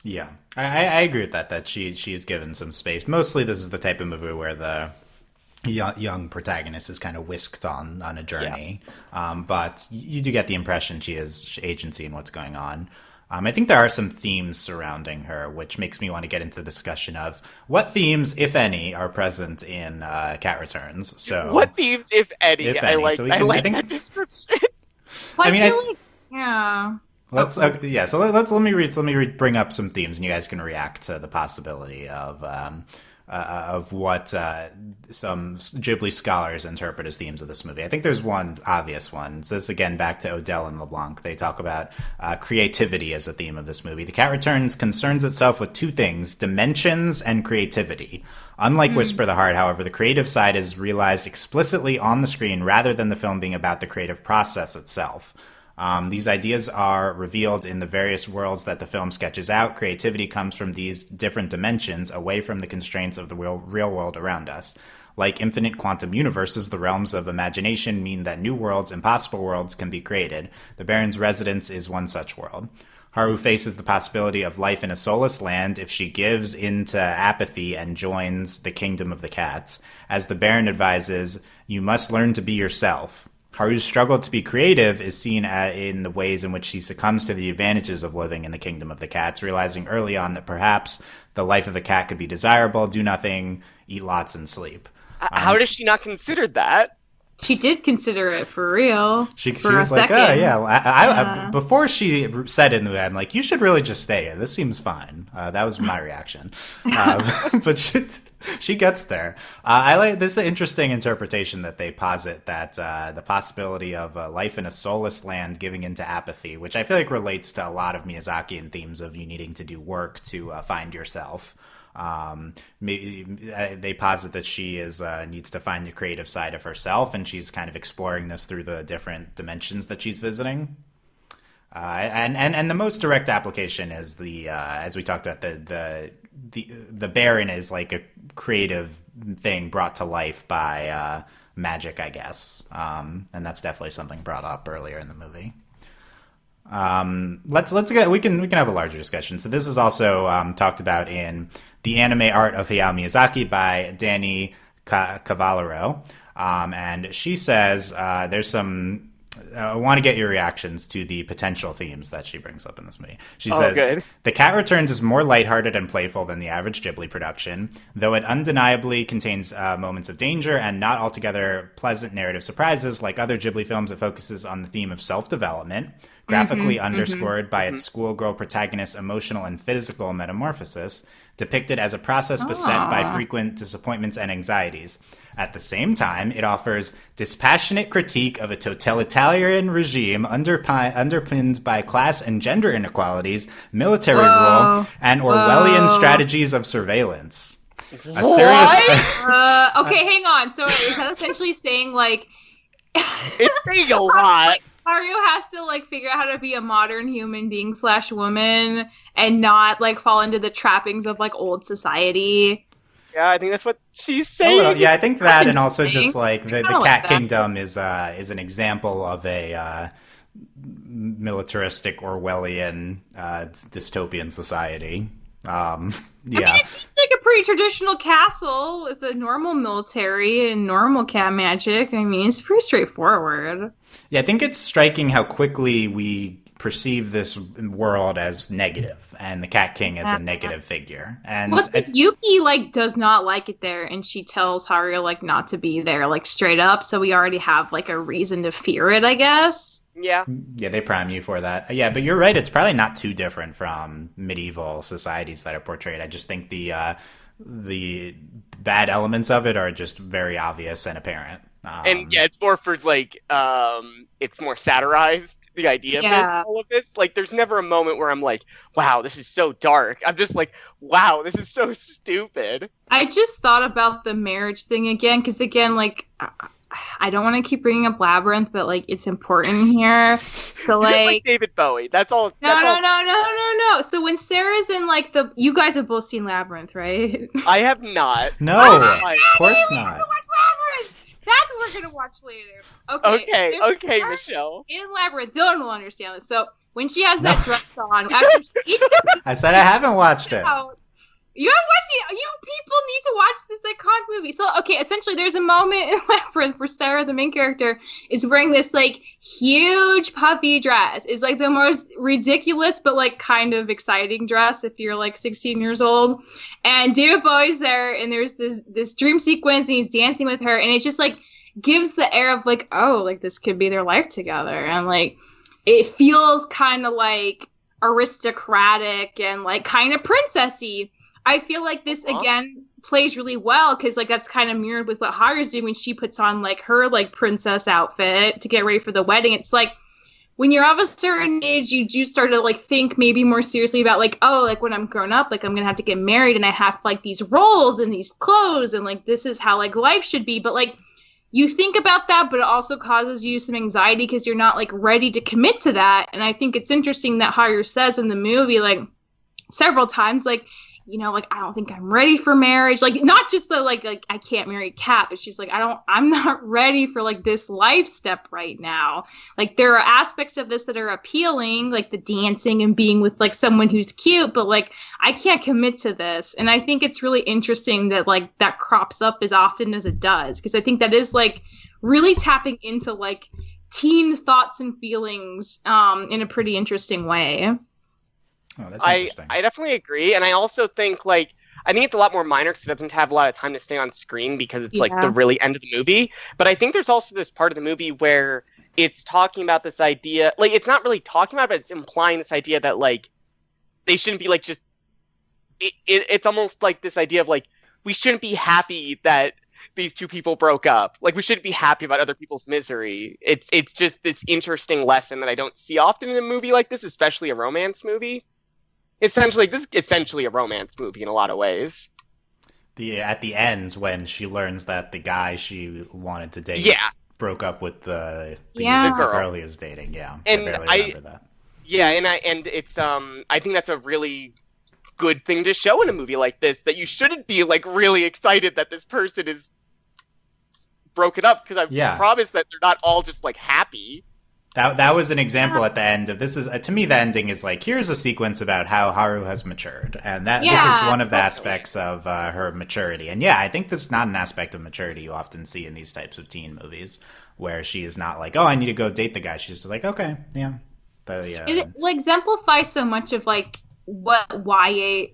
Yeah, I agree with that she is given some space. Mostly this is the type of movie where the young protagonist is kind of whisked on a journey. Yeah. But you do get the impression she has agency in what's going on. I think there are some themes surrounding her, which makes me want to get into the discussion of what themes, if any, are present in Cat Returns. So,
what themes, if any? I like that description.
Well,
yeah.
Let me bring up some themes, and you guys can react to the possibility of what some Ghibli scholars interpret as themes of this movie. I think there's one obvious one. So this, again, back to Odell and Blanc. They talk about creativity as a theme of this movie. The Cat Returns concerns itself with two things, dimensions and creativity. Unlike Whisper the Heart, however, the creative side is realized explicitly on the screen rather than the film being about the creative process itself. These ideas are revealed in the various worlds that the film sketches out. Creativity comes from these different dimensions, away from the constraints of the real world around us. Like infinite quantum universes, the realms of imagination mean that new worlds, impossible worlds, can be created. The Baron's residence is one such world. Haru faces the possibility of life in a soulless land if she gives into apathy and joins the kingdom of the cats. As the Baron advises, you must learn to be yourself. Haru's struggle to be creative is seen in the ways in which she succumbs to the advantages of living in the kingdom of the cats, realizing early on that perhaps the life of a cat could be desirable, do nothing, eat lots, and sleep.
How does she not consider that?
She did consider it for real.
She was like, oh, yeah. I, before she said it, I'm like, you should really just stay here. This seems fine. That was my reaction. But she gets there. I like this interesting interpretation that they posit that the possibility of life in a soulless land giving into apathy, which I feel like relates to a lot of Miyazakian themes of you needing to do work to find yourself. They posit that she needs to find the creative side of herself, and she's kind of exploring this through the different dimensions that she's visiting. And the most direct application is as we talked about, the Baron is like a creative thing brought to life by magic, I guess, and that's definitely something brought up earlier in the movie. We can have a larger discussion. So this is also talked about in the anime art of Hayao Miyazaki by Dani Cavallaro, and she says there's some. I want to get your reactions to the potential themes that she brings up in this movie. She says, good. The Cat Returns is more lighthearted and playful than the average Ghibli production, though it undeniably contains moments of danger and not altogether pleasant narrative surprises. Like other Ghibli films, it focuses on the theme of self-development, graphically underscored by its schoolgirl protagonist's emotional and physical metamorphosis, depicted as a process beset by frequent disappointments and anxieties. At the same time, it offers dispassionate critique of a totalitarian regime underpinned by class and gender inequalities, military rule, and Orwellian strategies of surveillance. A serious.
Okay, hang on. So is that essentially saying
it's saying a lot?
Haru has to figure out how to be a modern human being / woman and not fall into the trappings of old society.
Yeah, I think that's what she's saying.
Yeah, I think that, and also just the Cat Kingdom is an example of a militaristic Orwellian dystopian society. Yeah,
I mean, it's like a pretty traditional castle with a normal military and normal cat magic. I mean, it's pretty straightforward.
Yeah, I think it's striking how quickly we perceive this world as negative, and the Cat King as a negative figure. And
Yuki does not like it there, and she tells Haru not to be there straight up. So we already have a reason to fear it, I guess.
Yeah.
Yeah, they prime you for that. Yeah, but you're right. It's probably not too different from medieval societies that are portrayed. I just think the bad elements of it are just very obvious and apparent.
And yeah, it's more for like, it's more satirized, the idea of this, all of this. Like, there's never a moment where I'm like, wow, this is so dark. I'm just like, wow, this is so stupid.
I just thought about the marriage thing again, because again, like, I don't want to keep bringing up Labyrinth, but like, it's important here. So like
David Bowie. That's all.
No. So when Sarah's in like you guys have both seen Labyrinth, right?
I have not.
No, of course not.
That's what we're gonna watch later.
Okay, Michelle.
In Labyrinth, Dylan will understand this. So when she has that dress on, after
I said I haven't watched it.
You haven't watched it. You people need to watch this iconic movie. So, okay, essentially, there's a moment in Labyrinth where Sarah, the main character, is wearing this like huge puffy dress. It's like the most ridiculous but like kind of exciting dress if you're like 16 years old. And David Bowie's there, and there's this dream sequence, and he's dancing with her, and it just like gives the air of like, oh, like this could be their life together, and like it feels kind of like aristocratic and like kind of princessy. I feel like this again plays really well because like that's kind of mirrored with what Haru's doing when she puts on like her like princess outfit to get ready for the wedding. It's like when you're of a certain age, you do start to like think maybe more seriously about like, oh, like when I'm grown up, like I'm gonna have to get married and I have like these roles and these clothes and like this is how like life should be. But like you think about that, but it also causes you some anxiety because you're not like ready to commit to that. And I think it's interesting that Haru says in the movie like several times like, you know, like, I don't think I'm ready for marriage. Like, not just the, like I can't marry Kat, but she's like, I'm not ready for, like, this life step right now. Like, there are aspects of this that are appealing, like the dancing and being with, like, someone who's cute, but, like, I can't commit to this. And I think it's really interesting that, like, that crops up as often as it does. Because I think that is, like, really tapping into, like, teen thoughts and feelings in a pretty interesting way.
Oh, that's interesting.
I definitely agree, and I also think like I think it's a lot more minor because it doesn't have a lot of time to stay on screen because it's like the really end of the movie. But I think there's also this part of the movie where it's talking about this idea, like it's not really talking about it, but it's implying this idea that like they shouldn't be like just. It's almost like this idea of like we shouldn't be happy that these two people broke up. Like we shouldn't be happy about other people's misery. It's just this interesting lesson that I don't see often in a movie like this, especially a romance movie. Essentially, this is essentially a romance movie in a lot of ways.
At the end, when she learns that the guy she wanted to date broke up with the girl he was dating,
and
I barely remember that.
Yeah, and it's I think that's a really good thing to show in a movie like this, that you shouldn't be like really excited that this person is broken up because I promise that they're not all just like happy.
That was an example at the end of this is to me the ending is like here's a sequence about how Haru has matured and that this is one of the aspects of her maturity and I think this is not an aspect of maturity you often see in these types of teen movies where she is not like I need to go date the guy, she's just like okay it
exemplifies so much of like what YA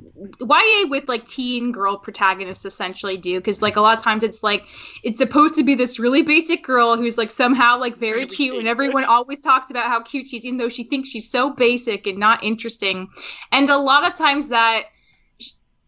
with like teen girl protagonists essentially do, because like a lot of times it's like it's supposed to be this really basic girl who's like somehow like very really cute basic. And everyone always talks about how cute she is even though she thinks she's so basic and not interesting, and a lot of times that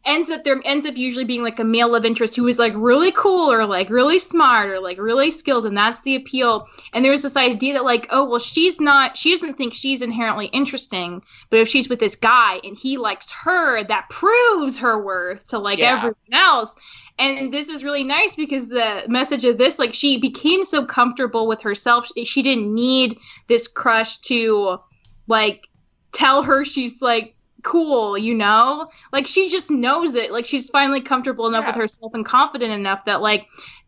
ends up usually being like a male of interest who is like really cool or like really smart or like really skilled, and that's the appeal. And there's this idea that like, oh well, she doesn't think she's inherently interesting, but if she's with this guy and he likes her, that proves her worth to like everyone else. And this is really nice because the message of this, like she became so comfortable with herself, she didn't need this crush to like tell her she's like cool, you know, like she just knows it, like she's finally comfortable enough with herself and confident enough that like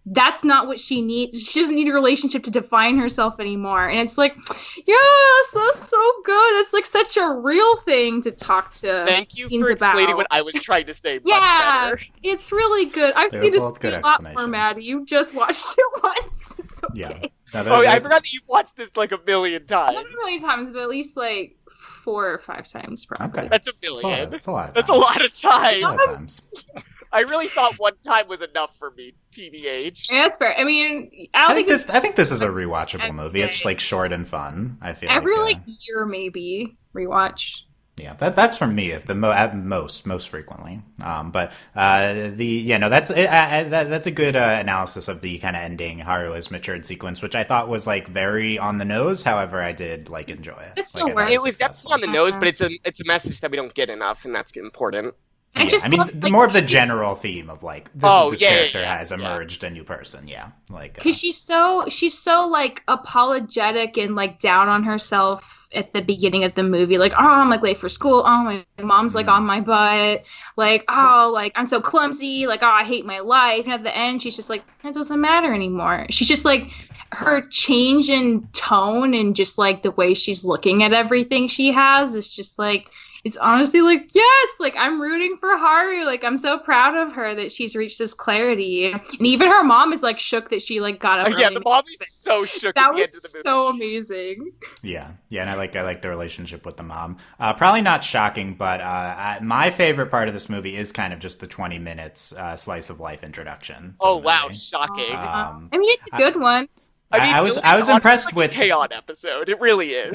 that's not what she needs. She doesn't need a relationship to define herself anymore. And it's like that's so good. It's like such a real thing to talk to
thank you for explaining what I was trying to say much better.
It's really good. I've seen this a lot more, Maddie. You just watched it once. It's okay.
I forgot that you've watched this like a million times.
Not a million times, but at least like 4 or 5 times probably.
That's a million.
That's a lot of times.
That's a lot of times. I really thought one time was enough for me, TBH.
Yeah, that's fair. I mean,
I think this is a rewatchable movie. It's like short and fun. I feel
every
like
year maybe rewatch.
Yeah, that's from me. If at most frequently. That's a good analysis of the kind of ending Haru has matured sequence, which I thought was like very on the nose. However, I did like enjoy it.
It was definitely on the nose, but it's a message that we don't get enough, and that's important.
More of the general theme of like this character has emerged a new person. Yeah, like
because she's so like apologetic and like down on herself at the beginning of the movie, like, oh, I'm like late for school, oh, my mom's like on my butt, like, oh, like I'm so clumsy, like, oh, I hate my life. And at the end she's just like, it doesn't matter anymore. She's just like, her change in tone and just like the way she's looking at everything she has is just like, it's honestly like, yes, like I'm rooting for Haru. Like I'm so proud of her that she's reached this clarity. And even her mom is like shook that she like got up.
Yeah, the mom is so shook.
That
at the
was
end of the movie.
so amazing.
Yeah, and I like the relationship with the mom. Probably not shocking, but my favorite part of this movie is kind of just the 20 minutes slice of life introduction.
Oh wow, shocking!
I mean, it's a good one.
I was impressed with
K-On! Episode. It really is.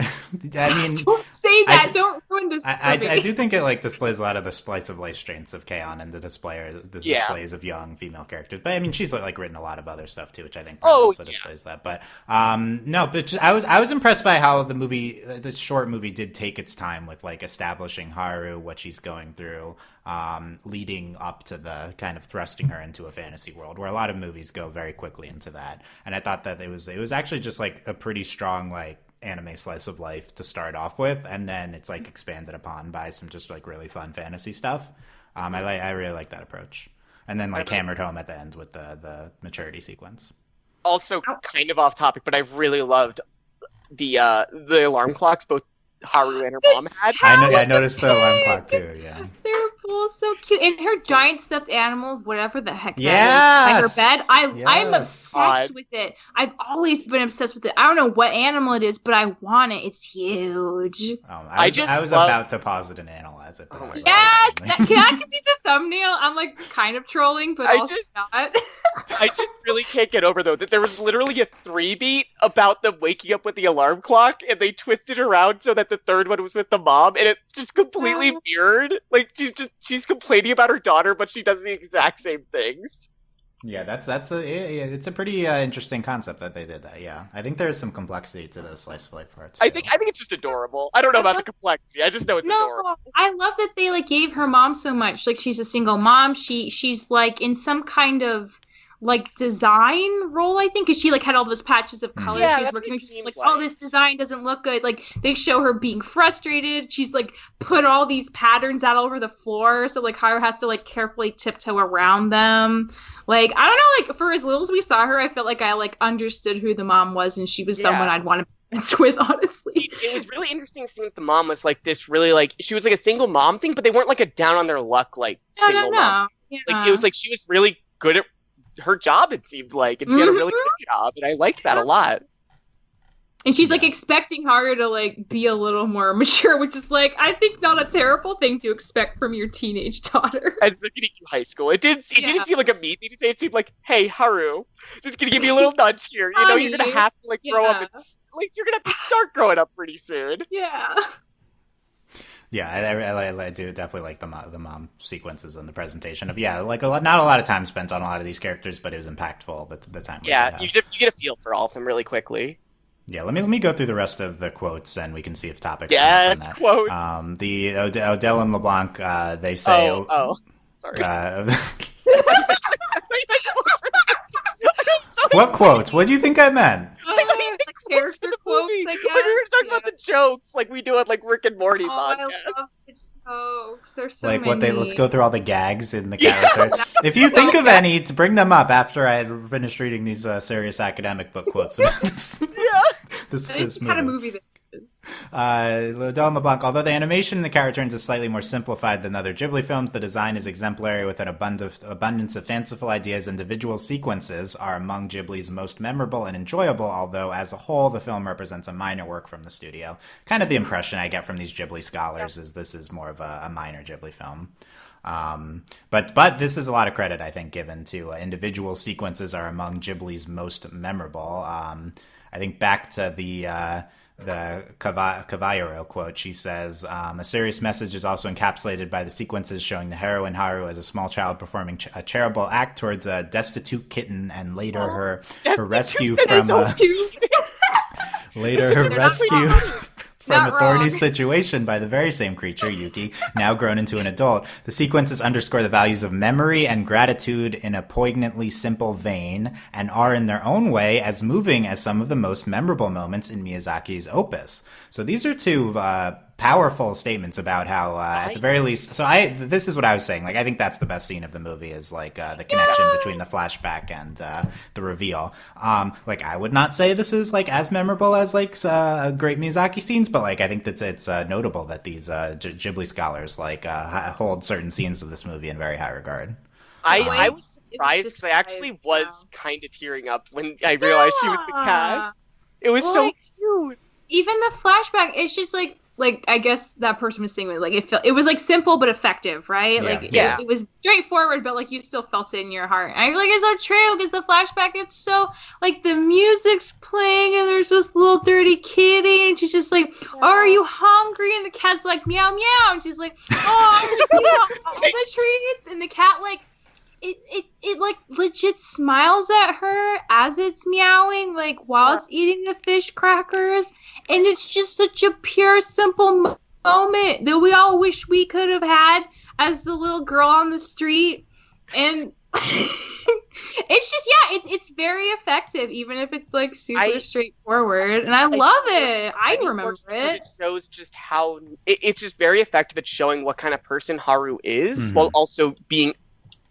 I mean,
don't say that. Don't ruin this.
I do think it like displays a lot of the slice of life strengths of K-On! And the displays of young female characters. But I mean, she's like written a lot of other stuff too, which I think also displays that. But no, but I was impressed by how this short movie did take its time with like establishing Haru, what she's going through. Leading up to the kind of thrusting her into a fantasy world, where a lot of movies go very quickly into that. And I thought that it was actually just like a pretty strong like anime slice of life to start off with, and then it's like expanded upon by some just like really fun fantasy stuff. I really like that approach, and then like hammered home at the end with the maturity sequence.
Also, kind of off topic, but I really loved the alarm clocks both Haru and her mom had.
I noticed the alarm clock too. Yeah,
they're both so cute, and her giant stuffed animal, whatever the heck that is, by her bed. I'm obsessed with it. I've always been obsessed with it. I don't know what animal it is, but I want it. It's huge.
I was about to pause it and analyze it.
That could be the thumbnail. I'm like kind of trolling, but also not.
I just really can't get over though that there was literally a 3-beat about them waking up with the alarm clock, and they twisted around so that the third one was with the mom, and it's just completely mirrored. Like she's complaining about her daughter, but she does the exact same things.
Yeah, it's a pretty interesting concept that they did that. Yeah, I think there's some complexity to those slice of life parts.
I think it's just adorable. I don't know about the complexity. I just know it's adorable.
I love that they like gave her mom so much. Like she's a single mom. She's like in some kind of like design role, I think, because she like had all those patches of color. She's working. She's like, oh, this design doesn't look good. Like they show her being frustrated. She's like put all these patterns out over the floor, so like Haru has to like carefully tiptoe around them. Like I don't know, like for as little as we saw her, I felt like I like understood who the mom was, and she was someone I'd want to be friends with, honestly.
It was really interesting seeing that the mom was like this really like she was like a single mom thing, but they weren't like a down on their luck like single mom. Yeah. Like it was like she was really good at her job, it seemed like, and she had a really good job, and I liked that a lot.
And she's like expecting Haru to like be a little more mature, which is like I think not a terrible thing to expect from your teenage daughter.
And getting to high school, it didn't seem like a mean thing to say. It seemed like, hey, Haru, just gonna give you a little nudge here. You know, you're gonna have to like grow up. And, like you're gonna have to start growing up pretty soon.
Yeah.
Yeah, I do definitely like the mom sequences and the presentation of like not a lot of time spent on a lot of these characters, but it was impactful the time.
Yeah, you get a feel for all of them really quickly.
Yeah, let me go through the rest of the quotes and we can see if topics.
Yes, quotes.
The Odell and LeBlanc, they say.
Sorry.
What quotes? What do you think I meant?
Character quotes, I guess.
When we were talking about the jokes, like we do on like Rick and Morty podcast.
I love the jokes. There's so
like
many.
Let's go through all the gags in the characters. If you think of any, to bring them up after I finished reading these serious academic book quotes. This
kind of movie that is.
Odell and LeBlanc, although the animation in the characters is slightly more simplified than other Ghibli films, the design is exemplary with an abundance of fanciful ideas. Individual sequences are among Ghibli's most memorable and enjoyable, although as a whole the film represents a minor work from the studio. Kind of the impression I get from these Ghibli scholars is this is more of a minor Ghibli film. But this is a lot of credit, I think, given to individual sequences are among Ghibli's most memorable. I think back to the Cavallaro quote, she says, a serious message is also encapsulated by the sequences showing the heroine Haru as a small child performing a charitable act towards a destitute kitten, and later her rescue from from a thorny situation by the very same creature, Yuki, now grown into an adult. The sequences underscore the values of memory and gratitude in a poignantly simple vein, and are in their own way as moving as some of the most memorable moments in Miyazaki's opus. So these are two powerful statements about how, at the very least, this is what I was saying. Like, I think that's the best scene of the movie, is like the connection between the flashback and the reveal. Like, I would not say this is like as memorable as like great Miyazaki scenes, but like I think that it's notable that these Ghibli scholars like hold certain scenes of this movie in very high regard.
I was surprised because I actually was kind of tearing up when I realized she was the cat. It was so cute.
Even the flashback, it's just like I guess that person was saying like it was like simple but effective, right? It was straightforward, but like you still felt it in your heart. And I feel like it's so true because the flashback, it's so like the music's playing and there's this little dirty kitty and she's just like, "Oh, are you hungry?" And the cat's like, "Meow meow," and she's like, "Oh, I'm like, all the treats," and the cat like. It like legit smiles at her as it's meowing, like while it's eating the fish crackers, and it's just such a pure, simple moment that we all wish we could have had as the little girl on the street. And it's just it's very effective, even if it's like super straightforward. And I love it. I remember it.
It shows just how it's just very effective at showing what kind of person Haru is, while also being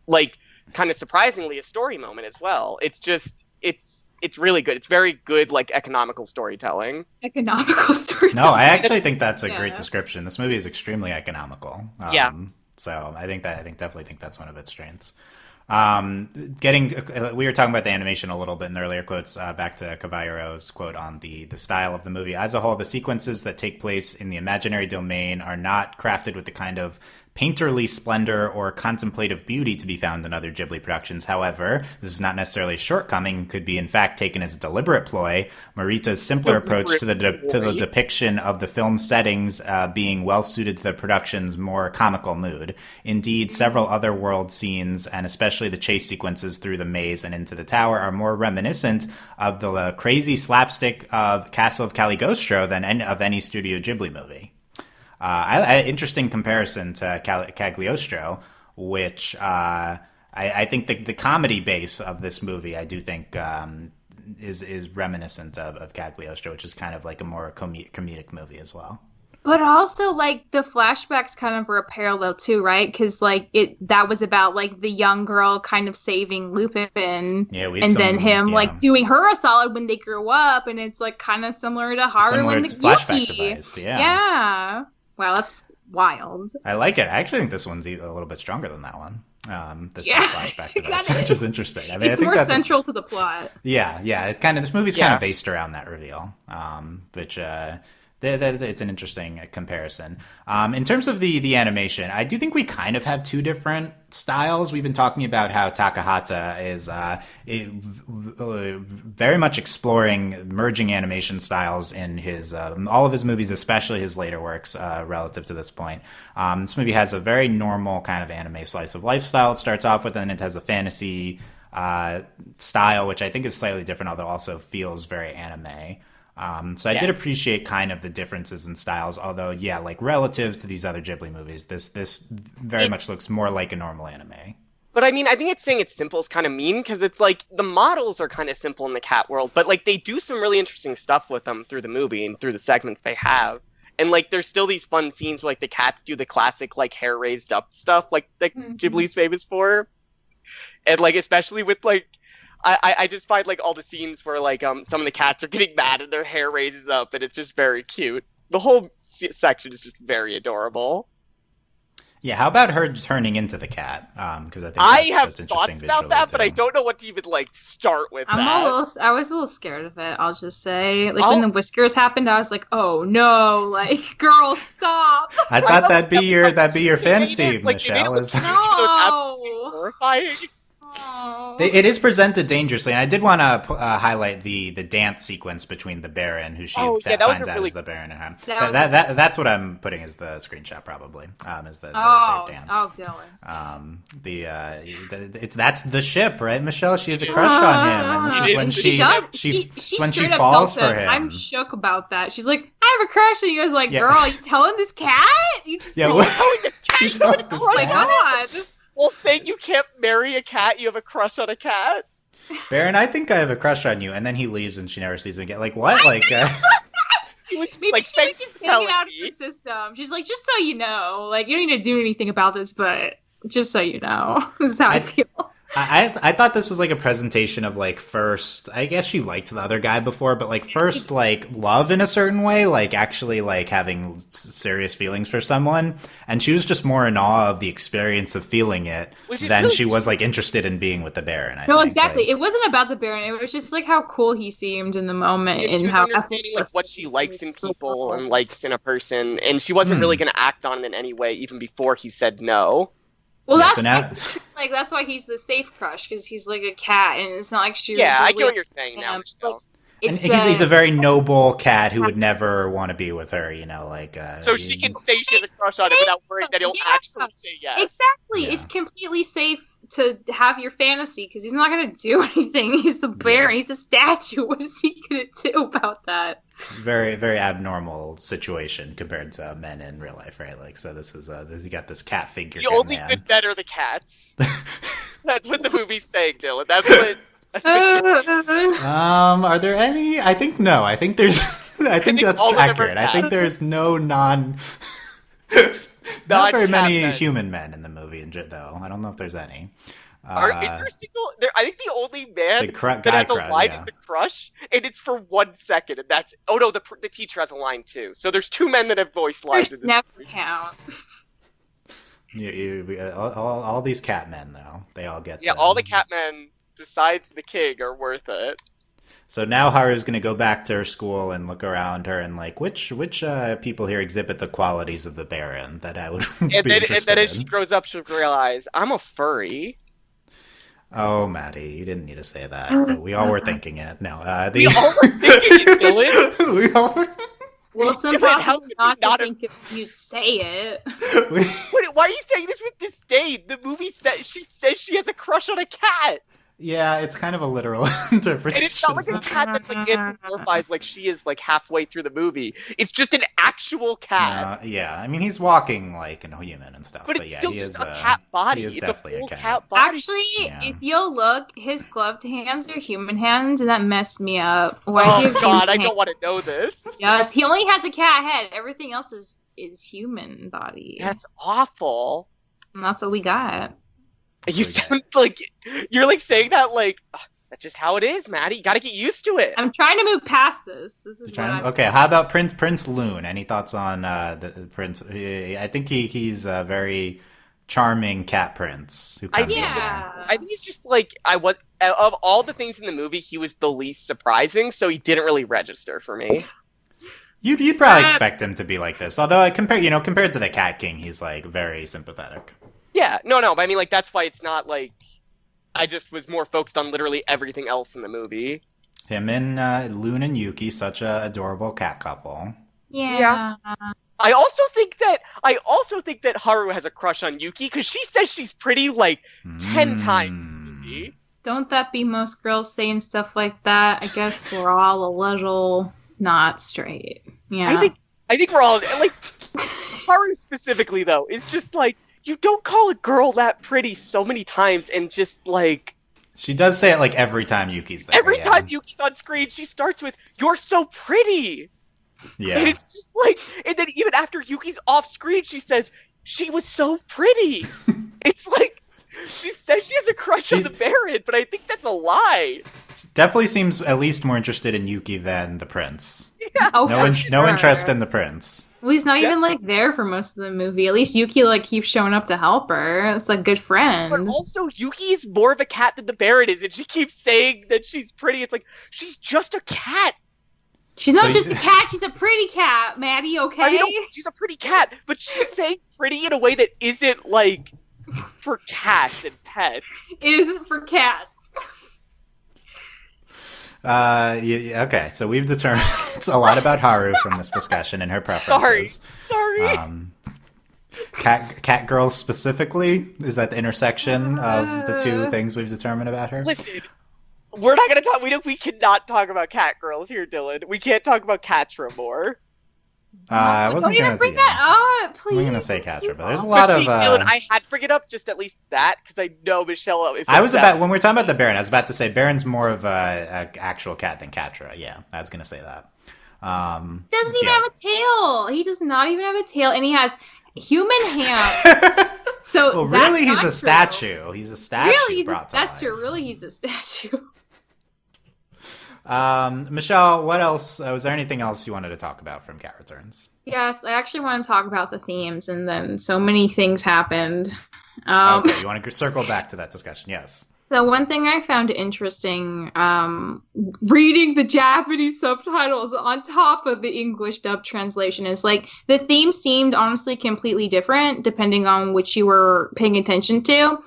like kind of surprisingly a story moment as well. It's just it's really good. It's very good, like economical storytelling.
No, I actually think that's a great description. This movie is extremely economical. So I definitely think that's one of its strengths. We were talking about the animation a little bit in the earlier quotes, back to Cavallaro's quote on the style of the movie. As a whole, the sequences that take place in the imaginary domain are not crafted with the kind of painterly splendor or contemplative beauty to be found in other Ghibli productions. However, this is not necessarily a shortcoming, and could be in fact taken as a deliberate ploy. Morita's simpler approach to the depiction of the film settings being well suited to the production's more comical mood. Indeed, several other world scenes, and especially the chase sequences through the maze and into the tower, are more reminiscent of the crazy slapstick of Castle of Cagliostro than of any Studio Ghibli movie. Interesting comparison to Cagliostro, which I think the comedy base of this movie, I do think, is reminiscent of Cagliostro, which is kind of like a more comedic movie as well.
But also, like, the flashbacks kind of were a parallel too, right? Because like that was about like the young girl kind of saving Lupin, and then him like doing her a solid when they grew up, and it's like kind of similar to Haru and the
flashback
Yuki.
device. Yeah.
Wow, that's wild.
I like it. I actually think this one's a little bit stronger than that one. This flashback device, which is interesting. I mean,
it's more central to the plot.
Yeah. This movie's kind of based around that reveal, which it's an interesting comparison. In terms of the animation, I do think we kind of have two different styles. We've been talking about how Takahata is very much exploring merging animation styles in his all of his movies, especially his later works relative to this point. This movie has a very normal kind of anime slice of life style. It starts off with, and it has a fantasy style, which I think is slightly different, although also feels very anime. So I did appreciate kind of the differences in styles, although like relative to these other Ghibli movies, this very much looks more like a normal anime.
But I mean, I think it's saying it's simple is kind of mean, because it's like the models are kind of simple in the cat world, but like they do some really interesting stuff with them through the movie and through the segments they have. And like there's still these fun scenes where like the cats do the classic like hair raised up stuff like Ghibli's famous for. And like especially with like I just find like all the scenes where like some of the cats are getting mad and their hair raises up, and it's just very cute. The whole section is just very adorable.
Yeah, how about her turning into the cat? Because I think
I have
that's
thoughts
interesting
about that, but I
too.
don't know what to even like start with.
I was a little scared of it. I'll just say, like when the whiskers happened, I was like, "Oh no!" Like, girl, stop.
I thought that'd be your fantasy,
like,
Michelle. Is
absolutely horrifying.
It is presented dangerously, and I did want to highlight the dance sequence between the Baron, who she finds out is the Baron, and him. That's what I'm putting as the screenshot, probably. Is the their dance?
Oh, Dylan.
That's the ship, right, Michelle? She has a crush on him, and this is when she falls for him.
I'm shook about that. She's like, I have a crush, and he goes like, "Girl, you telling this cat? You just telling this cat? Oh my god."
Well, saying you can't marry a cat, you have a crush on a cat?
Baron, I think I have a crush on you. And then he leaves and she never sees him again. Like, what? Like,
Maybe she was just getting out of the system. She's like, just so you know, like, you don't need to do anything about this, but just so you know, this is how I feel.
I thought this was like a presentation of like first, I guess she liked the other guy before, but like first like love in a certain way, like actually like having serious feelings for someone. And she was just more in awe of the experience of feeling it than she was like interested in being with the Baron. I think.
Exactly.
Like,
it wasn't about the Baron. It was just like how cool he seemed in the moment
and
and
she was
how
understanding like what she likes in people and likes in a person. And she wasn't really going to act on it in any way even before he said no.
Well, that's why he's the safe crush, because he's like a cat, and it's not like she.
Yeah, I get what you're saying now.
He's a very noble cat who would never want to be with her, you know, like.
So she can say she has a crush on him without worrying that he'll actually say yes.
Exactly, it's completely safe to have your fantasy because he's not going to do anything. He's the Baron. He's a statue. What is he going to do about that?
Very, very abnormal situation compared to men in real life, right? Like, so this is you got this cat figure.
The only good men are the cats. That's what the movie's saying, Dylan. That's what.
Are there any? I think no. I think there's. I think that's accurate. I think there's no not very many human men in the movie, though. I don't know if there's any.
Is there a single? I think the only man that has a line is the crush, and it's for 1 second, and that's. Oh no, the teacher has a line too. So there's 2 men that have voiced lines.
Never count.
All these cat men though, they all get.
Yeah, all the cat men besides the king are worth it.
So now Haru's going to go back to her school and look around her and like which people here exhibit the qualities of the Baron that I would be interested in. And then
as she grows up, she'll realize I'm a furry.
Oh, Maddie, you didn't need to say that. But we all were thinking it. No,
we all were thinking it, Dylan.
We all were.
Well, it's impossible not to think if you say it.
Why are you saying this with disdain? The movie she says she has a crush on a cat.
Yeah, it's kind of a literal interpretation.
And it's not like a cat that's like anthropomorphized like she is like halfway through the movie. It's just an actual cat.
Yeah, I mean he's walking like a human and stuff.
But it's
yeah,
still just a cat body. It's definitely a full cat body.
Actually, if you'll look, his gloved hands are human hands, and that messed me up.
Oh God, I don't want to know this.
Yes, he only has a cat head. Everything else is human body.
That's awful.
And that's what we got.
You sound like you're like saying that like that's just how it is, Maddie. You got to get used to it.
I'm trying to move past this. This is
okay. How about Prince Loon? Any thoughts on the Prince? I think he's a very charming cat prince who comes
I think it's just like of all the things in the movie, he was the least surprising, so he didn't really register for me.
You'd probably expect him to be like this, although compared to the Cat King, he's like very sympathetic.
Yeah, no, but I mean, like, that's why it's not, like, I just was more focused on literally everything else in the movie.
Him and Loon and Yuki, such a adorable cat couple.
Yeah.
I also think that Haru has a crush on Yuki, because she says she's pretty, like, 10 times in the movie.
Don't that be most girls saying stuff like that? I guess we're all a little not straight. Yeah.
I think we're all, like, Haru specifically, though, is just, like, you don't call a girl that pretty so many times and just, like...
She does say it, like, every time Yuki's there.
Every time Yuki's on screen, she starts with, "You're so pretty!"
Yeah.
And it's just, like... And then even after Yuki's off screen, she says, "She was so pretty!" It's, like... She says she has a crush on the Baron, but I think that's a lie.
Definitely seems at least more interested in Yuki than the prince.
Yeah.
No interest in the prince.
Well, he's not even like there for most of the movie. At least Yuki like keeps showing up to help her. It's a good
But
friend.
also, Yuki is more of a cat than the Baron is, and she keeps saying that she's pretty. It's like, she's just a cat.
She's not just a cat, she's a pretty cat, Maddie, okay?
I mean, no, she's a pretty cat, but she's saying pretty in a way that isn't, like, for cats and pets.
It isn't for cats.
Okay, so we've determined a lot about Haru from this discussion and her preferences.
Sorry.
Cat girls specifically? Is that the intersection of the two things we've determined about her?
Listen, we're not gonna talk. We cannot talk about cat girls here, Dylan. We can't talk about Catra more.
I wasn't
Don't
gonna
even bring that up, please.
I'm gonna say Catra, but there's a lot of.
Dylan, I had to bring it up just at least that because I know Michelle. Is
I was about when we were talking about the Baron. I was about to say Baron's more of a actual cat than Catra. Yeah, I was gonna say that.
Doesn't even have a tail. He does not even have a tail, and he has human hands. So
well, really, he's a statue. He's a statue.
Really,
that's
true. Really, he's a statue.
Michelle, what else? Was there anything else you wanted to talk about from Cat Returns?
Yes, I actually want to talk about the themes, and then so many things happened.
Okay, you want to circle back to that discussion? Yes.
So one thing I found interesting, reading the Japanese subtitles on top of the English dub translation is like the theme seemed honestly completely different depending on which you were paying attention to.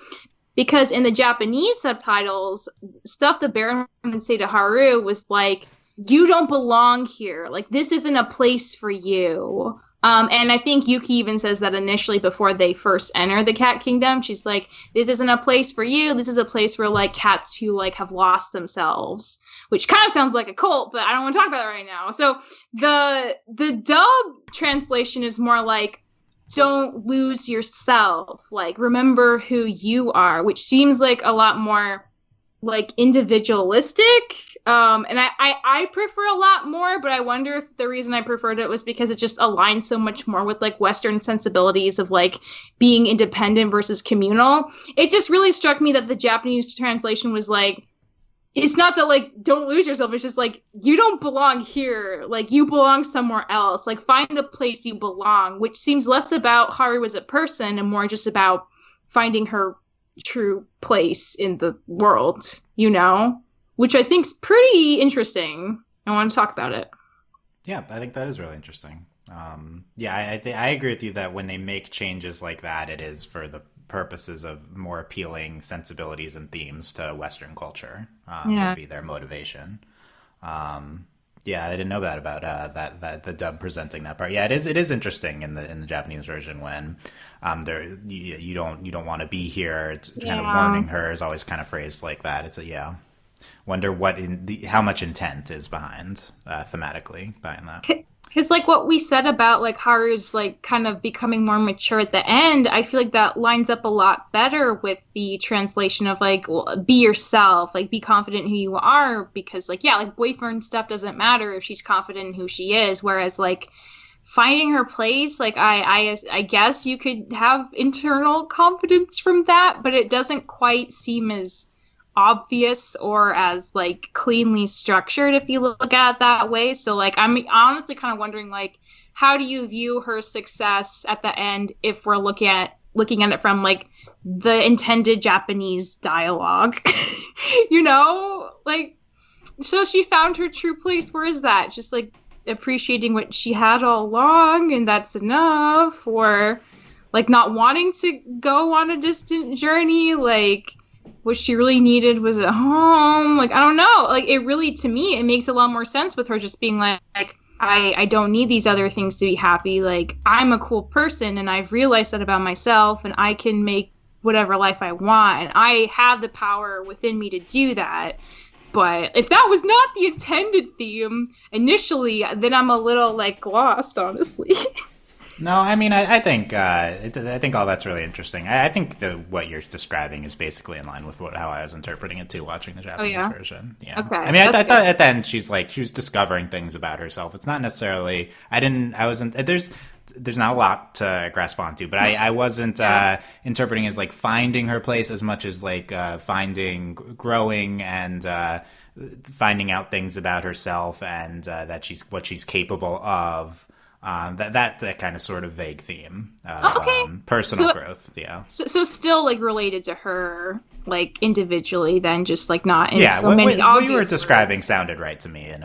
Because in the Japanese subtitles, stuff the Baron would say to Haru was like, you don't belong here. Like, this isn't a place for you. And I think Yuki even says that initially before they first enter the Cat Kingdom. She's like, this isn't a place for you. This is a place where, like, cats who, like, have lost themselves. Which kind of sounds like a cult, but I don't want to talk about it right now. So the dub translation is more like, don't lose yourself, like remember who you are, which seems like a lot more like individualistic, and I prefer a lot more, but I wonder if the reason I preferred it was because it just aligned so much more with like Western sensibilities of like being independent versus communal. It just really struck me that the Japanese translation was like, it's not that, like, don't lose yourself. It's just, like, you don't belong here. Like, you belong somewhere else. Like, find the place you belong, which seems less about Haru as a person and more just about finding her true place in the world, you know? Which I think's pretty interesting. I want to talk about it.
Yeah, I think that is really interesting. I agree with you that when they make changes like that, it is for the purposes of more appealing sensibilities and themes to Western culture. Would be their motivation. I didn't know that about that the dub presenting that part. Yeah, it is interesting in the Japanese version when you don't want to be here. It's kind of warning her is always kind of phrased like that. It's wonder how much intent is behind thematically behind that.
Because, like, what we said about, like, Haru's, like, kind of becoming more mature at the end, I feel like that lines up a lot better with the translation of, like, be yourself, like, be confident in who you are, because, like, yeah, like, boyfriend stuff doesn't matter if she's confident in who she is, whereas, like, finding her place, like, I guess you could have internal confidence from that, but it doesn't quite seem as obvious or as like cleanly structured if you look at it that way. So like I'm honestly kind of wondering like how do you view her success at the end if we're looking at it from like the intended Japanese dialogue. You know, like so she found her true place. Where is that? Just like appreciating what she had all along and that's enough, or like not wanting to go on a distant journey, like what she really needed was at home. Like, I don't know. Like, it really, to me, it makes a lot more sense with her just being like I don't need these other things to be happy. Like, I'm a cool person, and I've realized that about myself, and I can make whatever life I want, and I have the power within me to do that. But if that was not the intended theme initially, then I'm a little, like, lost, honestly.
No, I mean, I think all that's really interesting. I think what you're describing is basically in line with how I was interpreting it too, watching the Japanese version. Yeah. Okay. I mean, I thought at the end she was discovering things about herself. It's not necessarily. There's not a lot to grasp onto, but I wasn't interpreting as like finding her place as much as like growing and finding out things about herself and that what she's capable of. That kind of sort of vague theme of
Okay.
personal
So-
growth. Yeah.
So still like related to her like individually, then just like not in
Yeah,
so
what,
many
what
obvious
you were describing
words.
sounded right to me in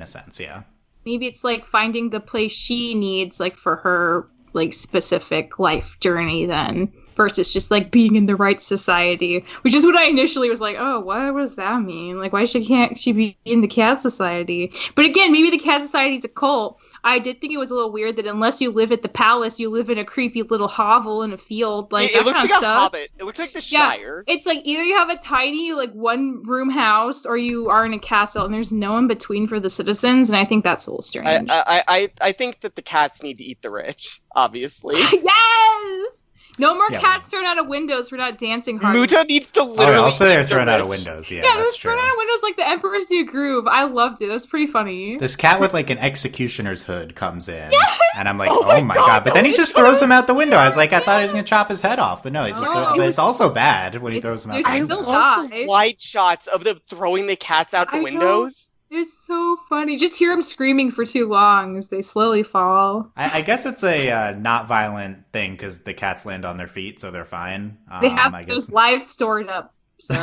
a sense. Yeah.
Maybe it's like finding the place she needs like for her like specific life journey then versus just like being in the right society, which is what I initially was like, oh, what does that mean? Like, why can't she be in the cat society? But again, maybe the cat society is a cult. I did think it was a little weird that unless you live at the palace, you live in a creepy little hovel in a field. Like,
It
that
looks
kind
like
of
a
sucks.
hobbit. It looks like the
Yeah.
Shire.
It's like either you have a tiny like one room house or you are in a castle and there's no in between for the citizens, and I think that's a little strange.
I think that the cats need to eat the rich, obviously.
Yes! No more
Yeah,
cats thrown out of windows for not dancing hard.
Muta needs to
Oh,
literally
also they're
eat the
thrown out of
rich.
windows. Yeah,
Yeah,
that's
those
true.
thrown out of windows like the Emperor's New Groove. I loved it. That was pretty funny.
This cat with like an executioner's hood comes in, and I'm like,
Oh
oh
my
my
God,
god! But then he
it's
just throws him out the window. I was like, I thought he was gonna chop his head off, but no, he just.
No.
But it's also bad when he
It's-
throws him out the
I
I
window.
still
love
die.
the wide shots of them throwing the cats out the
I know.
windows.
It's so funny. Just hear him screaming for too long as they slowly fall.
I guess it's a not violent thing because the cats land on their feet, so they're fine.
They have
I guess.
those lives stored up, so.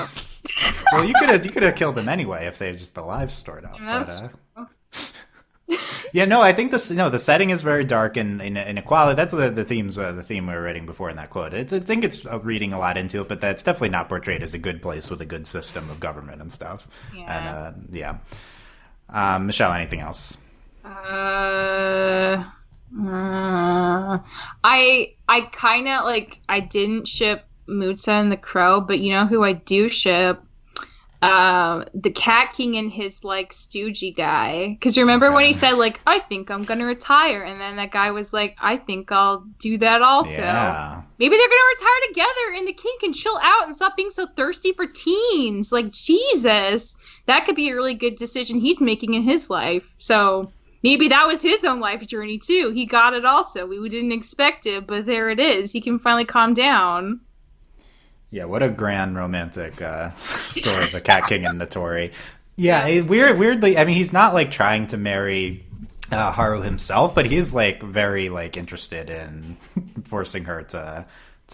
Well, you could have killed them anyway if they had just the lives stored up.
Yeah,
But,
that's
yeah, no, I think the setting is very dark and inequality. That's the theme we were reading before in that quote. I think it's reading a lot into it, but that's definitely not portrayed as a good place with a good system of government and stuff.
Yeah.
And yeah. Michelle, anything else?
I kind of like I didn't ship Muta and the Crow, but you know who I do ship? The Cat King and his like stoogey guy. Because remember when he said like, I think I'm gonna retire, and then that guy was like, I think I'll do that also.
Yeah.
Maybe they're gonna retire together, and the king can chill out and stop being so thirsty for teens. Like Jesus, that could be a really good decision he's making in his life. So maybe that was his own life journey too. He got it also. We didn't expect it, but there it is. He can finally calm down.
Yeah, what a grand romantic story of the Cat King and Notori. Yeah, weirdly, I mean, he's not like trying to marry Haru himself, but he is like very like interested in forcing her to